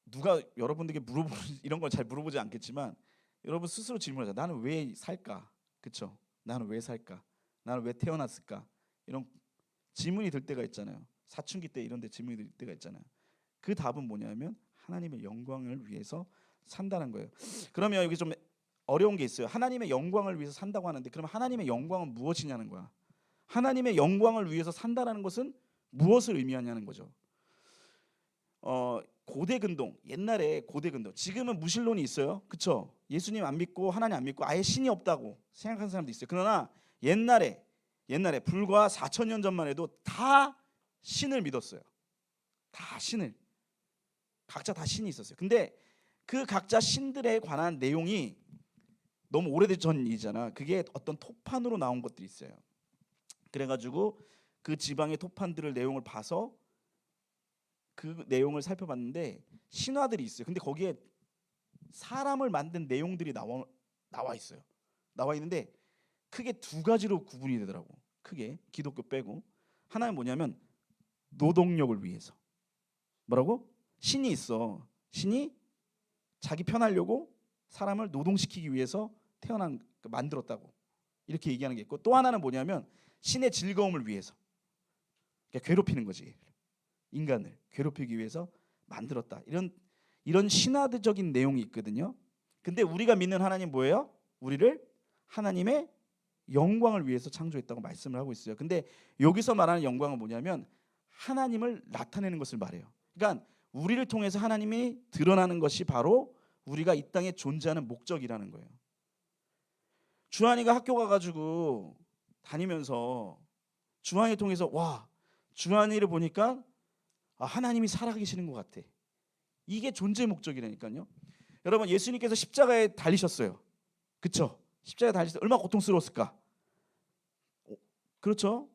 누가 여러분들에게 이런 걸 잘 물어보지 않겠지만 여러분 스스로 질문하자. 나는 왜 살까? 그렇죠? 나는 왜 살까? 나는 왜 태어났을까? 이런 질문이 들 때가 있잖아요. 사춘기 때 이런 데 질문이 들 때가 있잖아요. 그 답은 뭐냐면 하나님의 영광을 위해서 산다는 거예요. 그러면 여기 좀 어려운 게 있어요. 하나님의 영광을 위해서 산다고 하는데 그러면 하나님의 영광은 무엇이냐는 거야. 하나님의 영광을 위해서 산다라는 것은 무엇을 의미하냐는 거죠. 고대 근동, 옛날에 고대 근동, 지금은 무신론이 있어요. 그렇죠? 예수님 안 믿고 하나님 안 믿고 아예 신이 없다고 생각하는 사람도 있어요. 그러나 옛날에 불과 4,000년 전만 해도 다 신을 믿었어요. 다 신을. 각자 다 신이 있었어요. 근데 그 각자 신들에 관한 내용이 너무 오래전 일이잖아. 그게 어떤 토판으로 나온 것들이 있어요. 그래가지고 그 지방의 토판들을 내용을 봐서 그 내용을 살펴봤는데 신화들이 있어요. 근데 거기에 사람을 만든 내용들이 나와 있어요. 나와 있는데 크게 두 가지로 구분이 되더라고. 크게 기독교 빼고. 하나는 뭐냐면 노동력을 위해서. 뭐라고? 신이 있어. 신이 자기 편하려고 사람을 노동시키기 위해서 만들었다고 이렇게 얘기하는 게 있고, 또 하나는 뭐냐면 신의 즐거움을 위해서. 그러니까 괴롭히는 거지. 인간을 괴롭히기 위해서 만들었다. 이런 신화적인 내용이 있거든요. 근데 우리가 믿는 하나님 뭐예요? 우리를 하나님의 영광을 위해서 창조했다고 말씀을 하고 있어요. 근데 여기서 말하는 영광은 뭐냐면 하나님을 나타내는 것을 말해요. 그러니까 우리를 통해서 하나님이 드러나는 것이 바로 우리가 이 땅에 존재하는 목적이라는 거예요. 주한이가 학교 가가지고 다니면서 주한이 통해서 주한이를 보니까 하나님이 살아계시는 것 같아. 이게 존재 목적이라니까요. 여러분, 예수님께서 십자가에 달리셨어요. 그렇죠? 십자가에 달리셨어요. 얼마나 고통스러웠을까? 그렇죠?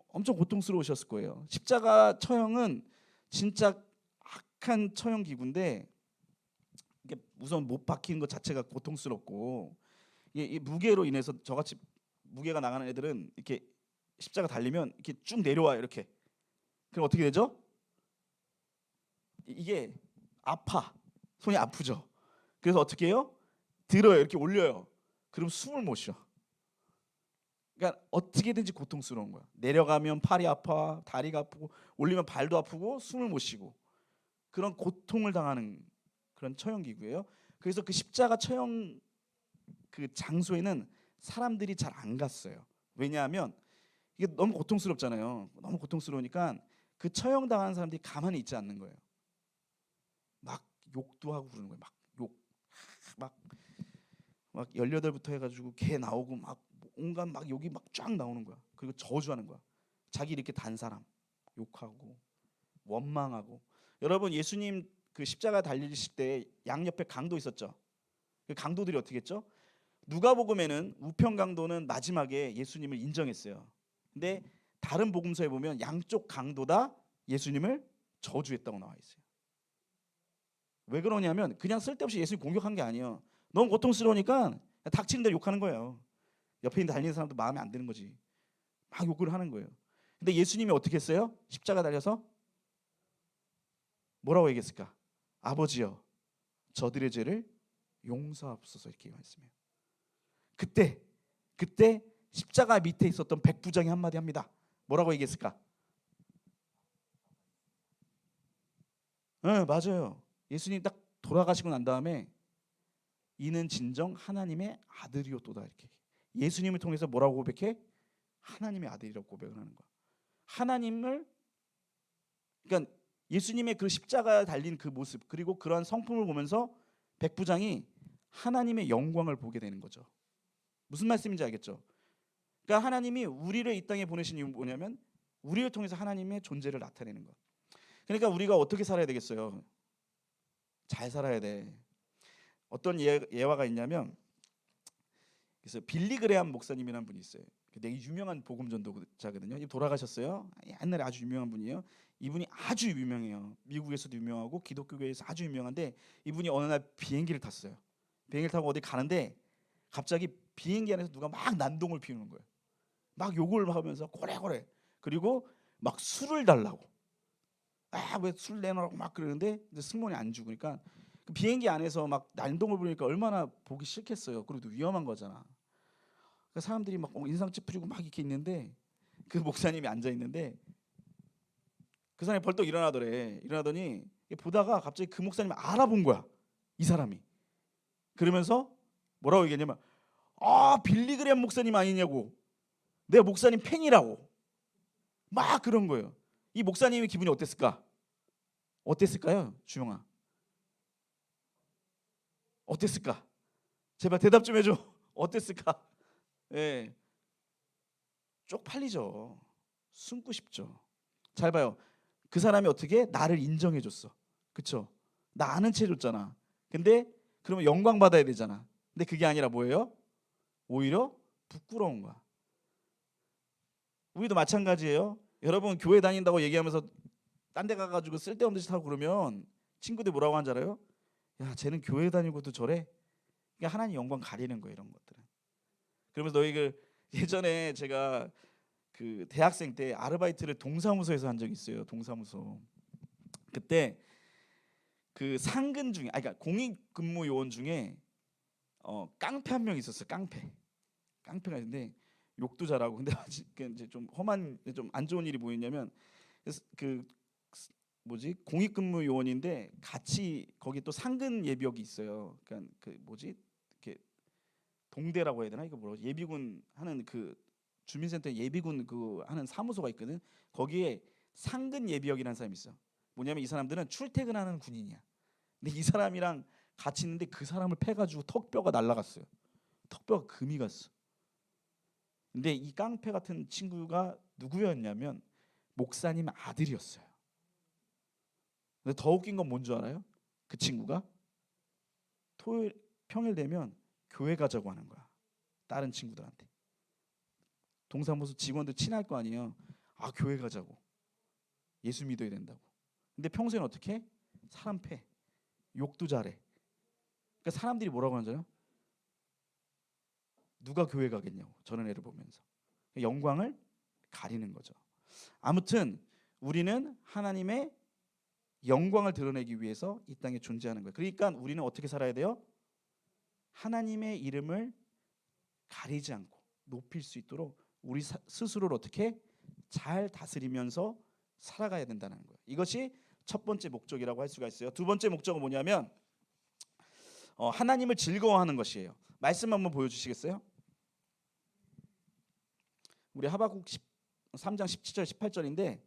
엄청 고통스러우셨을 거예요. 십자가 처형은 진짜 악한 처형 기구인데 이게 우선 못 박히는 것 자체가 고통스럽고, 이 무게로 인해서 저같이 무게가 나가는 애들은 이렇게 십자가 달리면 이렇게 쭉 내려와요. 이렇게. 그럼 어떻게 되죠? 이게 손이 아프죠. 그래서 어떻게 해요? 들어요. 이렇게 올려요. 그럼 숨을 못 쉬어. 그러니까 어떻게든지 고통스러운 거야. 내려가면 팔이 아파, 다리가 아프고, 올리면 발도 아프고, 숨을 못 쉬고, 그런 고통을 당하는 그런 처형 기구예요. 그래서 그 십자가 처형 그 장소에는 사람들이 잘 안 갔어요. 왜냐하면 이게 너무 고통스럽잖아요. 너무 고통스러우니까 그 처형 당하는 사람들이 가만히 있지 않는 거예요. 막 욕도 하고 그러는 거예요. 막 18부터 해가지고 개 나오고 막 온갖 막 욕이 막 쫙 나오는 거야. 그리고 저주하는 거야. 자기 이렇게 단 사람 욕하고 원망하고. 여러분, 예수님 그 십자가 달리실 때 양옆에 강도 있었죠. 그 강도들이 어떻게 했죠? 누가복음에는 우편 강도는 마지막에 예수님을 인정했어요. 근데 다른 복음서에 보면 양쪽 강도 다 예수님을 저주했다고 나와 있어요. 왜 그러냐면 그냥 쓸데없이 예수님 공격한 게 아니에요. 너무 고통스러우니까 닥치는 대로 욕하는 거예요. 옆에 있는 달리는 사람도 마음에 안 드는 거지. 막 욕을 하는 거예요. 근데 예수님이 어떻게 했어요? 십자가 달려서 뭐라고 얘기했을까? 아버지여, 저들의 죄를 용서하옵소서, 이렇게 말씀해요. 그때 십자가 밑에 있었던 백부장이 한마디 합니다. 뭐라고 얘기했을까? 맞아요. 예수님 딱 돌아가시고 난 다음에 이는 진정 하나님의 아들이었도다, 이렇게. 예수님을 통해서 뭐라고 고백해? 하나님의 아들이라고 고백을 하는 거야. 하나님을, 그러니까 예수님의 그 십자가에 달린 그 모습, 그리고 그러한 성품을 보면서 백부장이 하나님의 영광을 보게 되는 거죠. 무슨 말씀인지 알겠죠? 그러니까 하나님이 우리를 이 땅에 보내신 이유는 뭐냐면 우리를 통해서 하나님의 존재를 나타내는 것. 그러니까 우리가 어떻게 살아야 되겠어요? 잘 살아야 돼. 어떤 예화가 있냐면, 그래서 빌리 그레함 목사님이라는 분이 있어요. 되게 유명한 복음 전도자거든요. 이 돌아가셨어요. 옛날에 아주 유명한 분이에요. 이분이 아주 유명해요. 미국에서도 유명하고 기독교계에서 아주 유명한데, 이분이 어느 날 비행기를 탔어요. 비행기를 타고 어디 가는데 갑자기 비행기 안에서 누가 막 난동을 피우는 거예요. 막 욕을 하면서 고래고래. 그리고 막 술을 달라고. 왜 술 내놓으라고 막 그러는데 승무원이 안 주고. 그러니까 그 비행기 안에서 막 난동을 부리니까 얼마나 보기 싫겠어요. 그리고 위험한 거잖아. 그러니까 사람들이 막 인상 찌푸리고 막 이렇게 있는데, 그 목사님이 앉아 있는데 그 사람이 벌떡 일어나더래. 일어나더니 보다가 갑자기 그 목사님을 알아본 거야, 이 사람이. 그러면서 뭐라고 얘기했냐면, 빌리 그레함 목사님 아니냐고, 내가 목사님 팬이라고 막 그런 거예요. 이 목사님의 기분이 어땠을까? 어땠을까요, 주영아? 어땠을까? 제발 대답 좀 해줘. 어땠을까? 예, 쪽팔리죠. 숨고 싶죠. 잘 봐요. 그 사람이 어떻게 나를 인정해줬어, 그쵸? 나 아는 채 해줬잖아. 근데 그러면 영광 받아야 되잖아. 근데 그게 아니라 뭐예요? 오히려 부끄러운 거야. 우리도 마찬가지예요. 여러분 교회 다닌다고 얘기하면서 딴 데 가가지고 쓸데없는 짓 하고 그러면 친구들 뭐라고 하는 줄 알아요? 야, 쟤는 교회 다니고도 저래? 그러니까 하나님 영광 가리는 거예요, 이런 것들은. 그러면서 너희 예전에 제가 그 대학생 때 아르바이트를 동사무소에서 한 적이 있어요. 동사무소. 그때 그 상근 중에, 그러니까 공익 근무 요원 중에 깡패 한 명 있었어요. 깡패가 있는데 욕도 잘하고. 근데 이제 좀 험한, 좀 안 좋은 일이 뭐였냐면, 그 공익 근무 요원인데 같이 거기 또 상근 예비역이 있어요. 그러니까 이렇게 동대라고 해야 되나, 이거 뭐라고, 예비군 하는 그 주민센터 예비군 그 하는 사무소가 있거든. 거기에 상근 예비역이라는 사람이 있어. 뭐냐면 이 사람들은 출퇴근하는 군인이야. 근데 이 사람이랑 같이 있는데 그 사람을 패가지고 턱뼈가 날라갔어요. 턱뼈가 금이 갔어. 근데 이 깡패 같은 친구가 누구였냐면 목사님 아들이었어요. 근데 더 웃긴 건 뭔 줄 알아요? 그 친구가 평일 되면 교회 가자고 하는 거야, 다른 친구들한테. 동사무소 직원들 친할 거 아니에요. 교회 가자고, 예수 믿어야 된다고. 근데 평소에는 어떻게? 사람 패, 욕도 잘해. 그러니까 사람들이 뭐라고 하잖아요. 누가 교회 가겠냐고, 저런 애를 보면서. 영광을 가리는 거죠. 아무튼 우리는 하나님의 영광을 드러내기 위해서 이 땅에 존재하는 거예요. 그러니까 우리는 어떻게 살아야 돼요? 하나님의 이름을 가리지 않고 높일 수 있도록 우리 스스로를 어떻게 잘 다스리면서 살아가야 된다는 거예요. 이것이 첫 번째 목적이라고 할 수가 있어요. 두 번째 목적은 뭐냐면 하나님을 즐거워하는 것이에요. 말씀 한번 보여주시겠어요? 우리 하박국 3장 17절 18절인데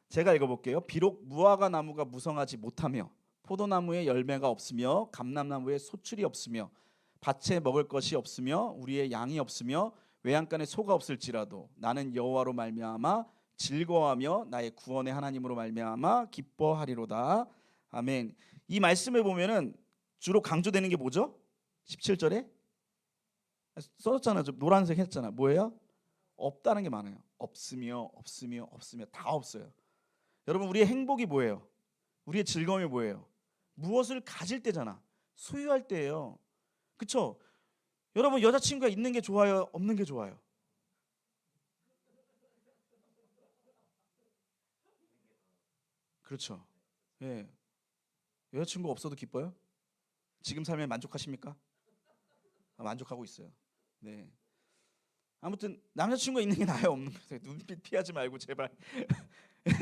제가 읽어볼게요. 비록 무화과 나무가 무성하지 못하며 포도나무에 열매가 없으며 감람나무에 소출이 없으며 밭에 먹을 것이 없으며 우리의 양이 없으며 외양간에 소가 없을지라도 나는 여호와로 말미암아 즐거워하며 나의 구원의 하나님으로 말미암아 기뻐하리로다. 아멘. 이 말씀을 보면은 주로 강조되는 게 뭐죠? 17절에 써졌잖아요. 노란색 했잖아. 뭐예요? 없다는 게 많아요. 없으며 다 없어요. 여러분, 우리의 행복이 뭐예요? 우리의 즐거움이 뭐예요? 무엇을 가질 때잖아. 소유할 때예요. 그렇죠? 여러분, 여자친구가 있는 게 좋아요? 없는 게 좋아요? 그렇죠. 예. 여자친구 없어도 기뻐요? 지금 삶에 만족하십니까? 만족하고 있어요. 네. 아무튼 남자친구가 있는 게 나아요, 없는 게? 눈빛 피하지 말고 제발.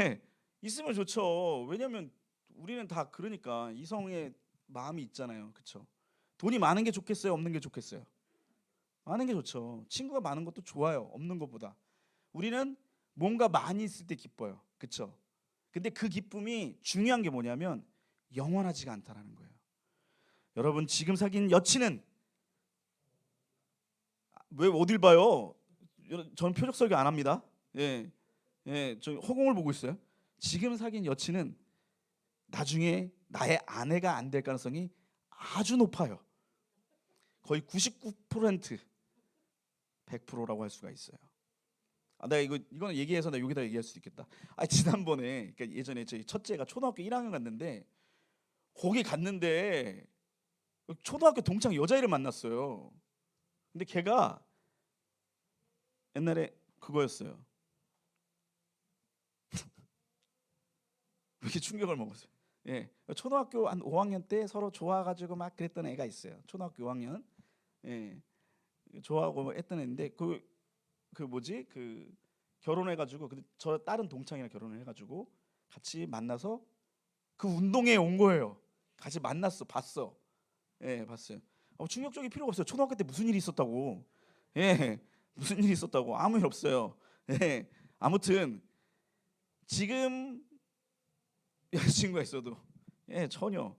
예. 있으면 좋죠. 왜냐면 우리는 다 그러니까 이성의 마음이 있잖아요. 그렇죠? 돈이 많은 게 좋겠어요, 없는 게 좋겠어요? 많은 게 좋죠. 친구가 많은 것도 좋아요, 없는 것보다. 우리는 뭔가 많이 있을 때 기뻐요. 그렇죠? 근데 그 기쁨이 중요한 게 뭐냐면 영원하지가 않다라는 거예요. 여러분, 지금 사귄 여친은 왜 어딜 봐요? 저는 표적 설교 안 합니다. 예, 예, 저 허공을 보고 있어요. 지금 사귄 여친은 나중에 나의 아내가 안 될 가능성이 아주 높아요. 거의 99% 100%라고 할 수가 있어요. 내가 이거는 얘기해서 내가 여기다 얘기할 수도 있겠다. 지난번에 그러니까 예전에 저희 첫째가 초등학교 1학년 갔는데 거기 갔는데 초등학교 동창 여자애를 만났어요. 근데 걔가 옛날에 그거였어요. 왜 이렇게 충격을 먹었어요? 예, 초등학교 한 5학년 때 서로 좋아가지고 막 그랬던 애가 있어요. 초등학교 5학년, 예, 좋아하고 했던 애인데 그 뭐지 그 결혼해가지고 저 다른 동창이랑 결혼을 해가지고 같이 만나서 그 운동회에 온 거예요. 같이 만났어, 봤어, 예, 봤어요. 충격적일 필요가 없어요. 초등학교 때 무슨 일이 있었다고, 예, 무슨 일이 있었다고 아무 일 없어요. 예, 아무튼 지금 여자친구가 있어도 전혀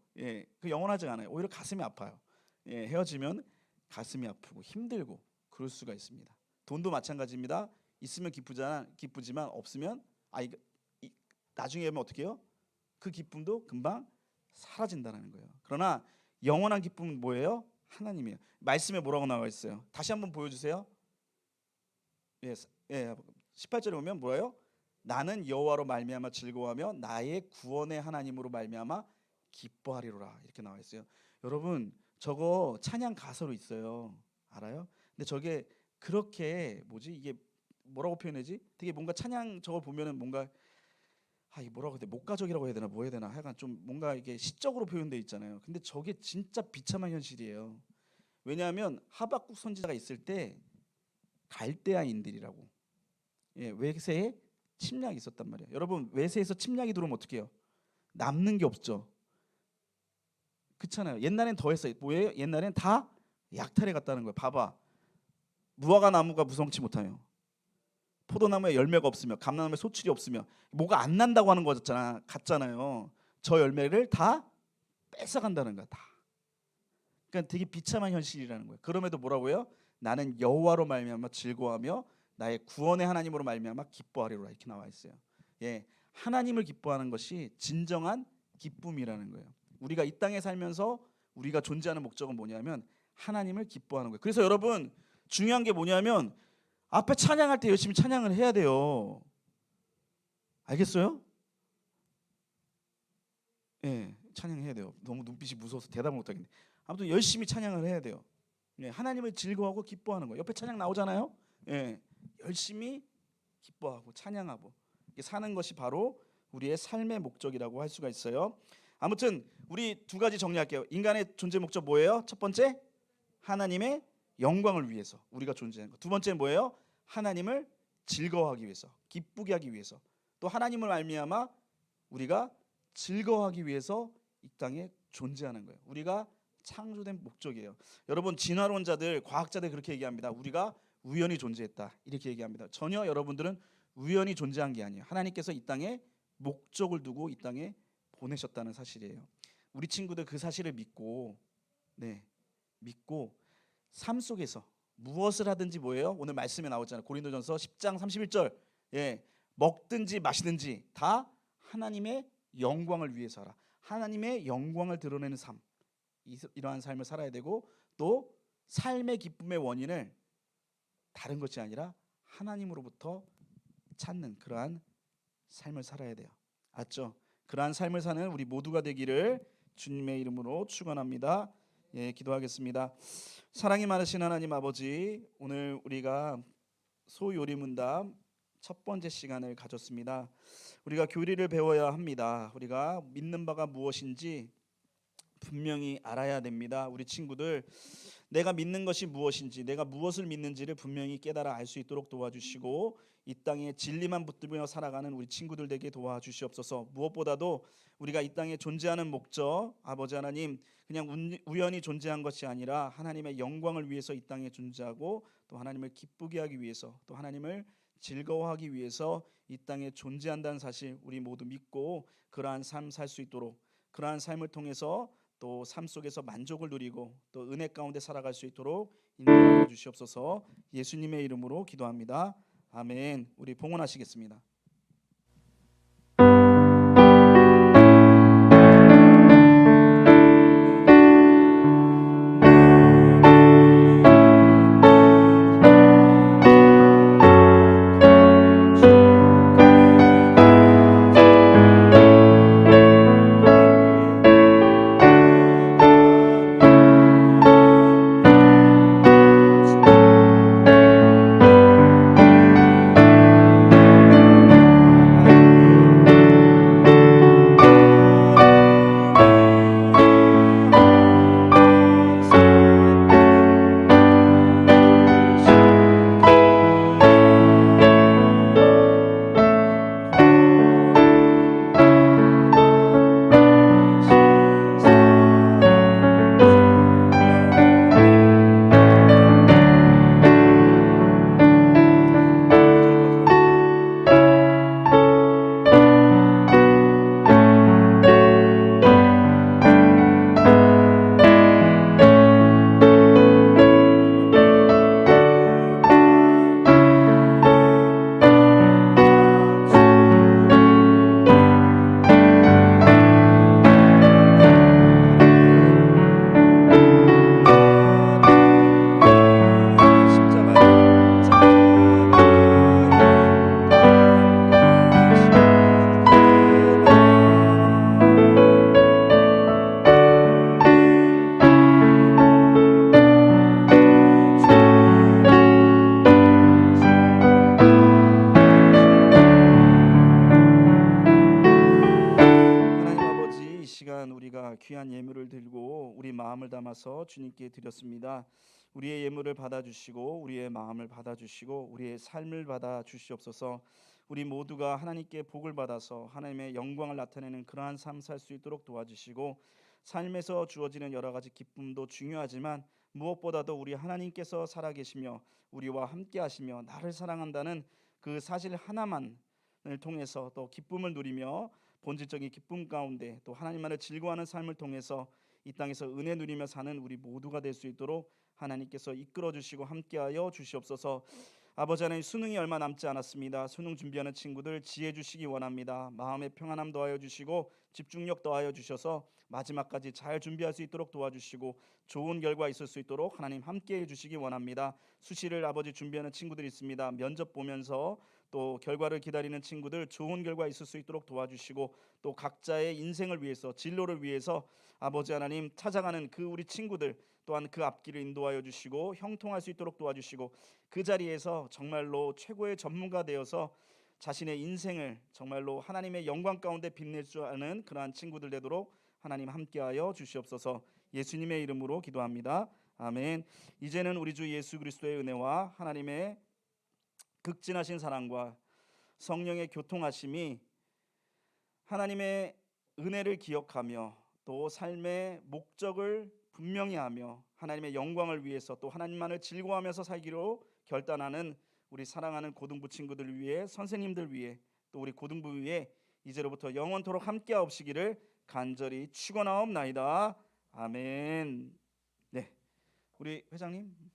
그 영원하지 않아요. 오히려 가슴이 아파요. 헤어지면 가슴이 아프고 힘들고 그럴 수가 있습니다. 돈도 마찬가지입니다. 있으면 기쁘지만 없으면 나중에 하면 어떻게 해요? 그 기쁨도 금방 사라진다는 거예요. 그러나 영원한 기쁨은 뭐예요? 하나님이에요. 말씀에 뭐라고 나와 있어요? 다시 한번 보여주세요. 18절에 보면 뭐예요? 나는 여호와로 말미암아 즐거워하며 나의 구원의 하나님으로 말미암아 기뻐하리로라, 이렇게 나와 있어요. 여러분 저거 찬양 가사로 있어요. 알아요? 근데 저게 그렇게 이게 뭐라고 표현하지? 되게 뭔가 찬양 저걸 보면은 뭔가 이게 뭐라고 해야 돼? 목가적이라고 해야 되나 뭐 해야 되나 하여간 좀 뭔가 이게 시적으로 표현돼 있잖아요. 근데 저게 진짜 비참한 현실이에요. 왜냐하면 하박국 선지자가 있을 때 갈대아인들이라고 외세에 침략이 있었단 말이에요. 여러분 외세에서 침략이 들어오면 어떻게 해요? 남는 게 없죠. 그렇잖아요. 옛날엔 더 했어요. 뭐예요? 옛날엔 다 약탈해 갔다는 거예요. 봐봐. 무화과 나무가 무성치 못하며 포도나무에 열매가 없으며 감람나무에 소출이 없으며 뭐가 안 난다고 하는 거잖아. 같잖아요. 저 열매를 다 뺏어간다는 거야. 다. 그러니까 되게 비참한 현실이라는 거예요. 그럼에도 뭐라고 해요? 나는 여호와로 말미암아 즐거워하며 나의 구원의 하나님으로 말미암아 기뻐하리로라, 이렇게 나와 있어요. 하나님을 기뻐하는 것이 진정한 기쁨이라는 거예요. 우리가 이 땅에 살면서 우리가 존재하는 목적은 뭐냐면 하나님을 기뻐하는 거예요. 그래서 여러분 중요한 게 뭐냐면 앞에 찬양할 때 열심히 찬양을 해야 돼요. 알겠어요? 찬양해야 돼요. 너무 눈빛이 무서워서 대답을 못하겠네. 아무튼 열심히 찬양을 해야 돼요. 하나님을 즐거워하고 기뻐하는 거예요. 옆에 찬양 나오잖아요. 열심히 기뻐하고 찬양하고 사는 것이 바로 우리의 삶의 목적이라고 할 수가 있어요. 아무튼 우리 두 가지 정리할게요. 인간의 존재 목적 뭐예요? 첫 번째, 하나님의 영광을 위해서 우리가 존재하는 것. 두 번째는 뭐예요? 하나님을 즐거워하기 위해서, 기쁘게 하기 위해서. 또 하나님을 말미암아 우리가 즐거워하기 위해서 이 땅에 존재하는 거예요. 우리가 창조된 목적이에요. 여러분 진화론자들, 과학자들 그렇게 얘기합니다. 우리가 우연히 존재했다, 이렇게 얘기합니다. 전혀 여러분들은 우연히 존재한 게 아니에요. 하나님께서 이 땅에 목적을 두고 이 땅에 보내셨다는 사실이에요. 우리 친구들 그 사실을 믿고 삶 속에서 무엇을 하든지 뭐예요? 오늘 말씀에 나오잖아요. 고린도전서 10장 31절. 먹든지 마시든지 다 하나님의 영광을 위해서 하라. 하나님의 영광을 드러내는 삶, 이러한 삶을 살아야 되고, 또 삶의 기쁨의 원인을 다른 것이 아니라 하나님으로부터 찾는 그러한 삶을 살아야 돼요. 알죠? 그러한 삶을 사는 우리 모두가 되기를 주님의 이름으로 축원합니다. 기도하겠습니다. 사랑이 많으신 하나님 아버지, 오늘 우리가 소요리문답 첫 번째 시간을 가졌습니다. 우리가 교리를 배워야 합니다. 우리가 믿는 바가 무엇인지 분명히 알아야 됩니다. 우리 친구들, 내가 믿는 것이 무엇인지, 내가 무엇을 믿는지를 분명히 깨달아 알 수 있도록 도와주시고, 이 땅에 진리만 붙들며 살아가는 우리 친구들 되게 도와주시옵소서. 무엇보다도 우리가 이 땅에 존재하는 목적, 아버지 하나님, 그냥 우연히 존재한 것이 아니라 하나님의 영광을 위해서 이 땅에 존재하고, 또 하나님을 기쁘게 하기 위해서, 또 하나님을 즐거워하기 위해서 이 땅에 존재한다는 사실 우리 모두 믿고 그러한 삶 살 수 있도록, 그러한 삶을 통해서 또 삶 속에서 만족을 누리고 또 은혜 가운데 살아갈 수 있도록 인도하여 주시옵소서. 예수님의 이름으로 기도합니다. 아멘. 우리 봉헌하시겠습니다. 귀한 예물을 들고 우리 마음을 담아서 주님께 드렸습니다. 우리의 예물을 받아주시고 우리의 마음을 받아주시고 우리의 삶을 받아주시옵소서. 우리 모두가 하나님께 복을 받아서 하나님의 영광을 나타내는 그러한 삶 살 수 있도록 도와주시고, 삶에서 주어지는 여러 가지 기쁨도 중요하지만 무엇보다도 우리 하나님께서 살아계시며 우리와 함께 하시며 나를 사랑한다는 그 사실 하나만을 통해서 또 기쁨을 누리며 본질적인 기쁨 가운데 또 하나님만을 즐거워하는 삶을 통해서 이 땅에서 은혜 누리며 사는 우리 모두가 될 수 있도록 하나님께서 이끌어 주시고 함께하여 주시옵소서. 아버지 하나님, 수능이 얼마 남지 않았습니다. 수능 준비하는 친구들 지혜 주시기 원합니다. 마음의 평안함 더하여 주시고 집중력 더하여 주셔서 마지막까지 잘 준비할 수 있도록 도와주시고 좋은 결과 있을 수 있도록 하나님 함께해 주시기 원합니다. 수시를 아버지 준비하는 친구들이 있습니다. 면접 보면서 또 결과를 기다리는 친구들 좋은 결과 있을 수 있도록 도와주시고, 또 각자의 인생을 위해서 진로를 위해서 아버지 하나님 찾아가는 그 우리 친구들 또한 그 앞길을 인도하여 주시고 형통할 수 있도록 도와주시고, 그 자리에서 정말로 최고의 전문가 되어서 자신의 인생을 정말로 하나님의 영광 가운데 빛낼 줄 아는 그러한 친구들 되도록 하나님 함께하여 주시옵소서. 예수님의 이름으로 기도합니다. 아멘. 이제는 우리 주 예수 그리스도의 은혜와 하나님의 극진하신 사랑과 성령의 교통하심이 하나님의 은혜를 기억하며 또 삶의 목적을 분명히 하며 하나님의 영광을 위해서 또 하나님만을 즐거워하면서 살기로 결단하는 우리 사랑하는 고등부 친구들 위해, 선생님들 위해, 또 우리 고등부 위에 이제로부터 영원토록 함께하옵시기를 간절히 축원하옵나이다. 아멘. 네, 우리 회장님.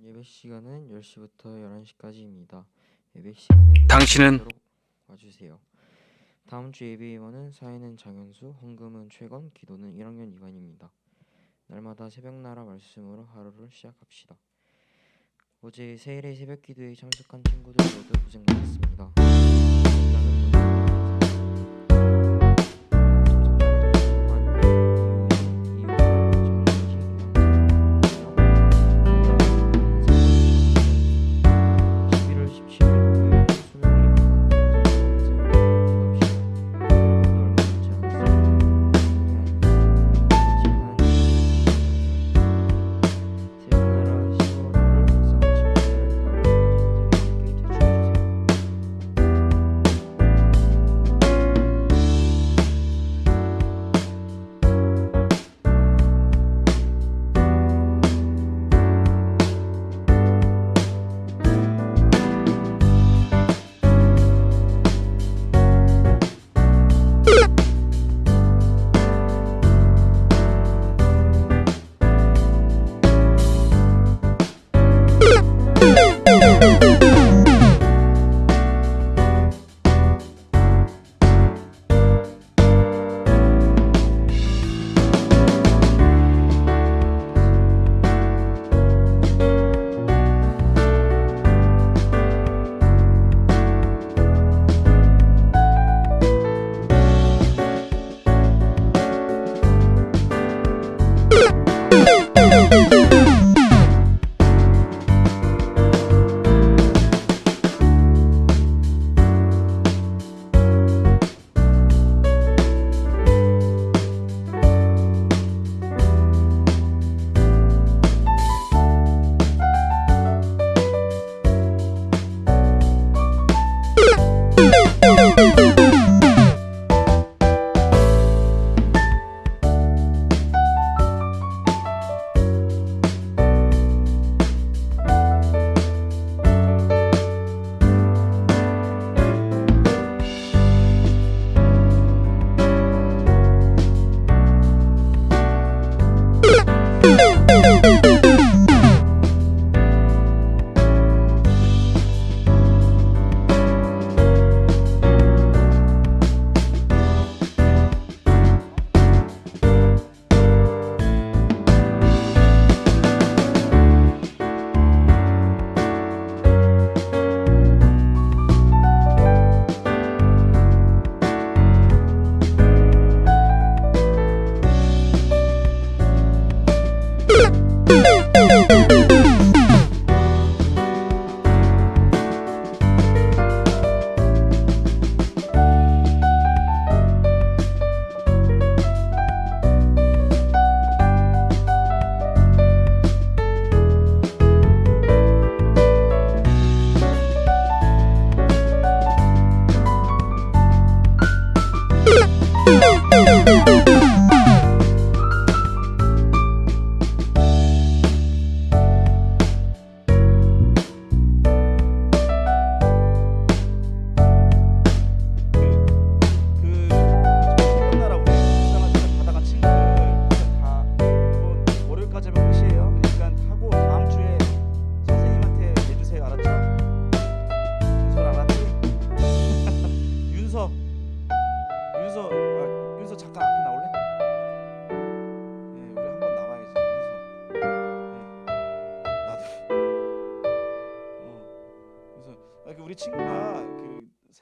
예배 시간은 10시부터 11시까지입니다. 예배 시간에 당신은 와주세요. 다음 주 예배 임원은 사회는 장현수, 헌금은 최건, 기도는 1학년 2반입니다. 날마다 새벽나라 말씀으로 하루를 시작합시다. 어제 세일의 새벽 기도에 참석한 친구들 모두 고생 많았습니다.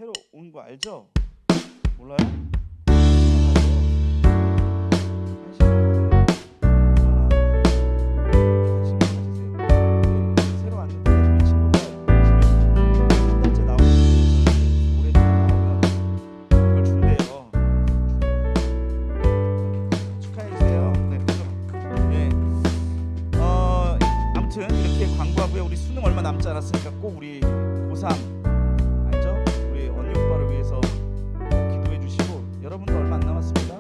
새로 온 거 알죠? 몰라요? 관심 가지세요. 네, 새로 왔는 우리 친구가 지금 한 달째 나오고 있어서 올해 나오면 이걸 준대요. 축하해 주세요. 네, 네. 아무튼 이렇게 광고하고요. 우리 수능 얼마 남지 않았으니까 꼭 우리 고3 알죠? 우리 언니 오빠를 위해서 기도해 주시고 여러분도 얼마 안 남았습니다.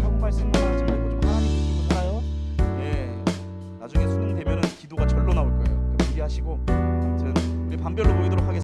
학원 갈 생각만 하지 말고 좀 하나님 붙들고 살아요. 예, 나중에 수능 되면은 기도가 절로 나올 거예요. 그러니까 준비하시고 아무튼 우리 반별로 모이도록 하겠습니다.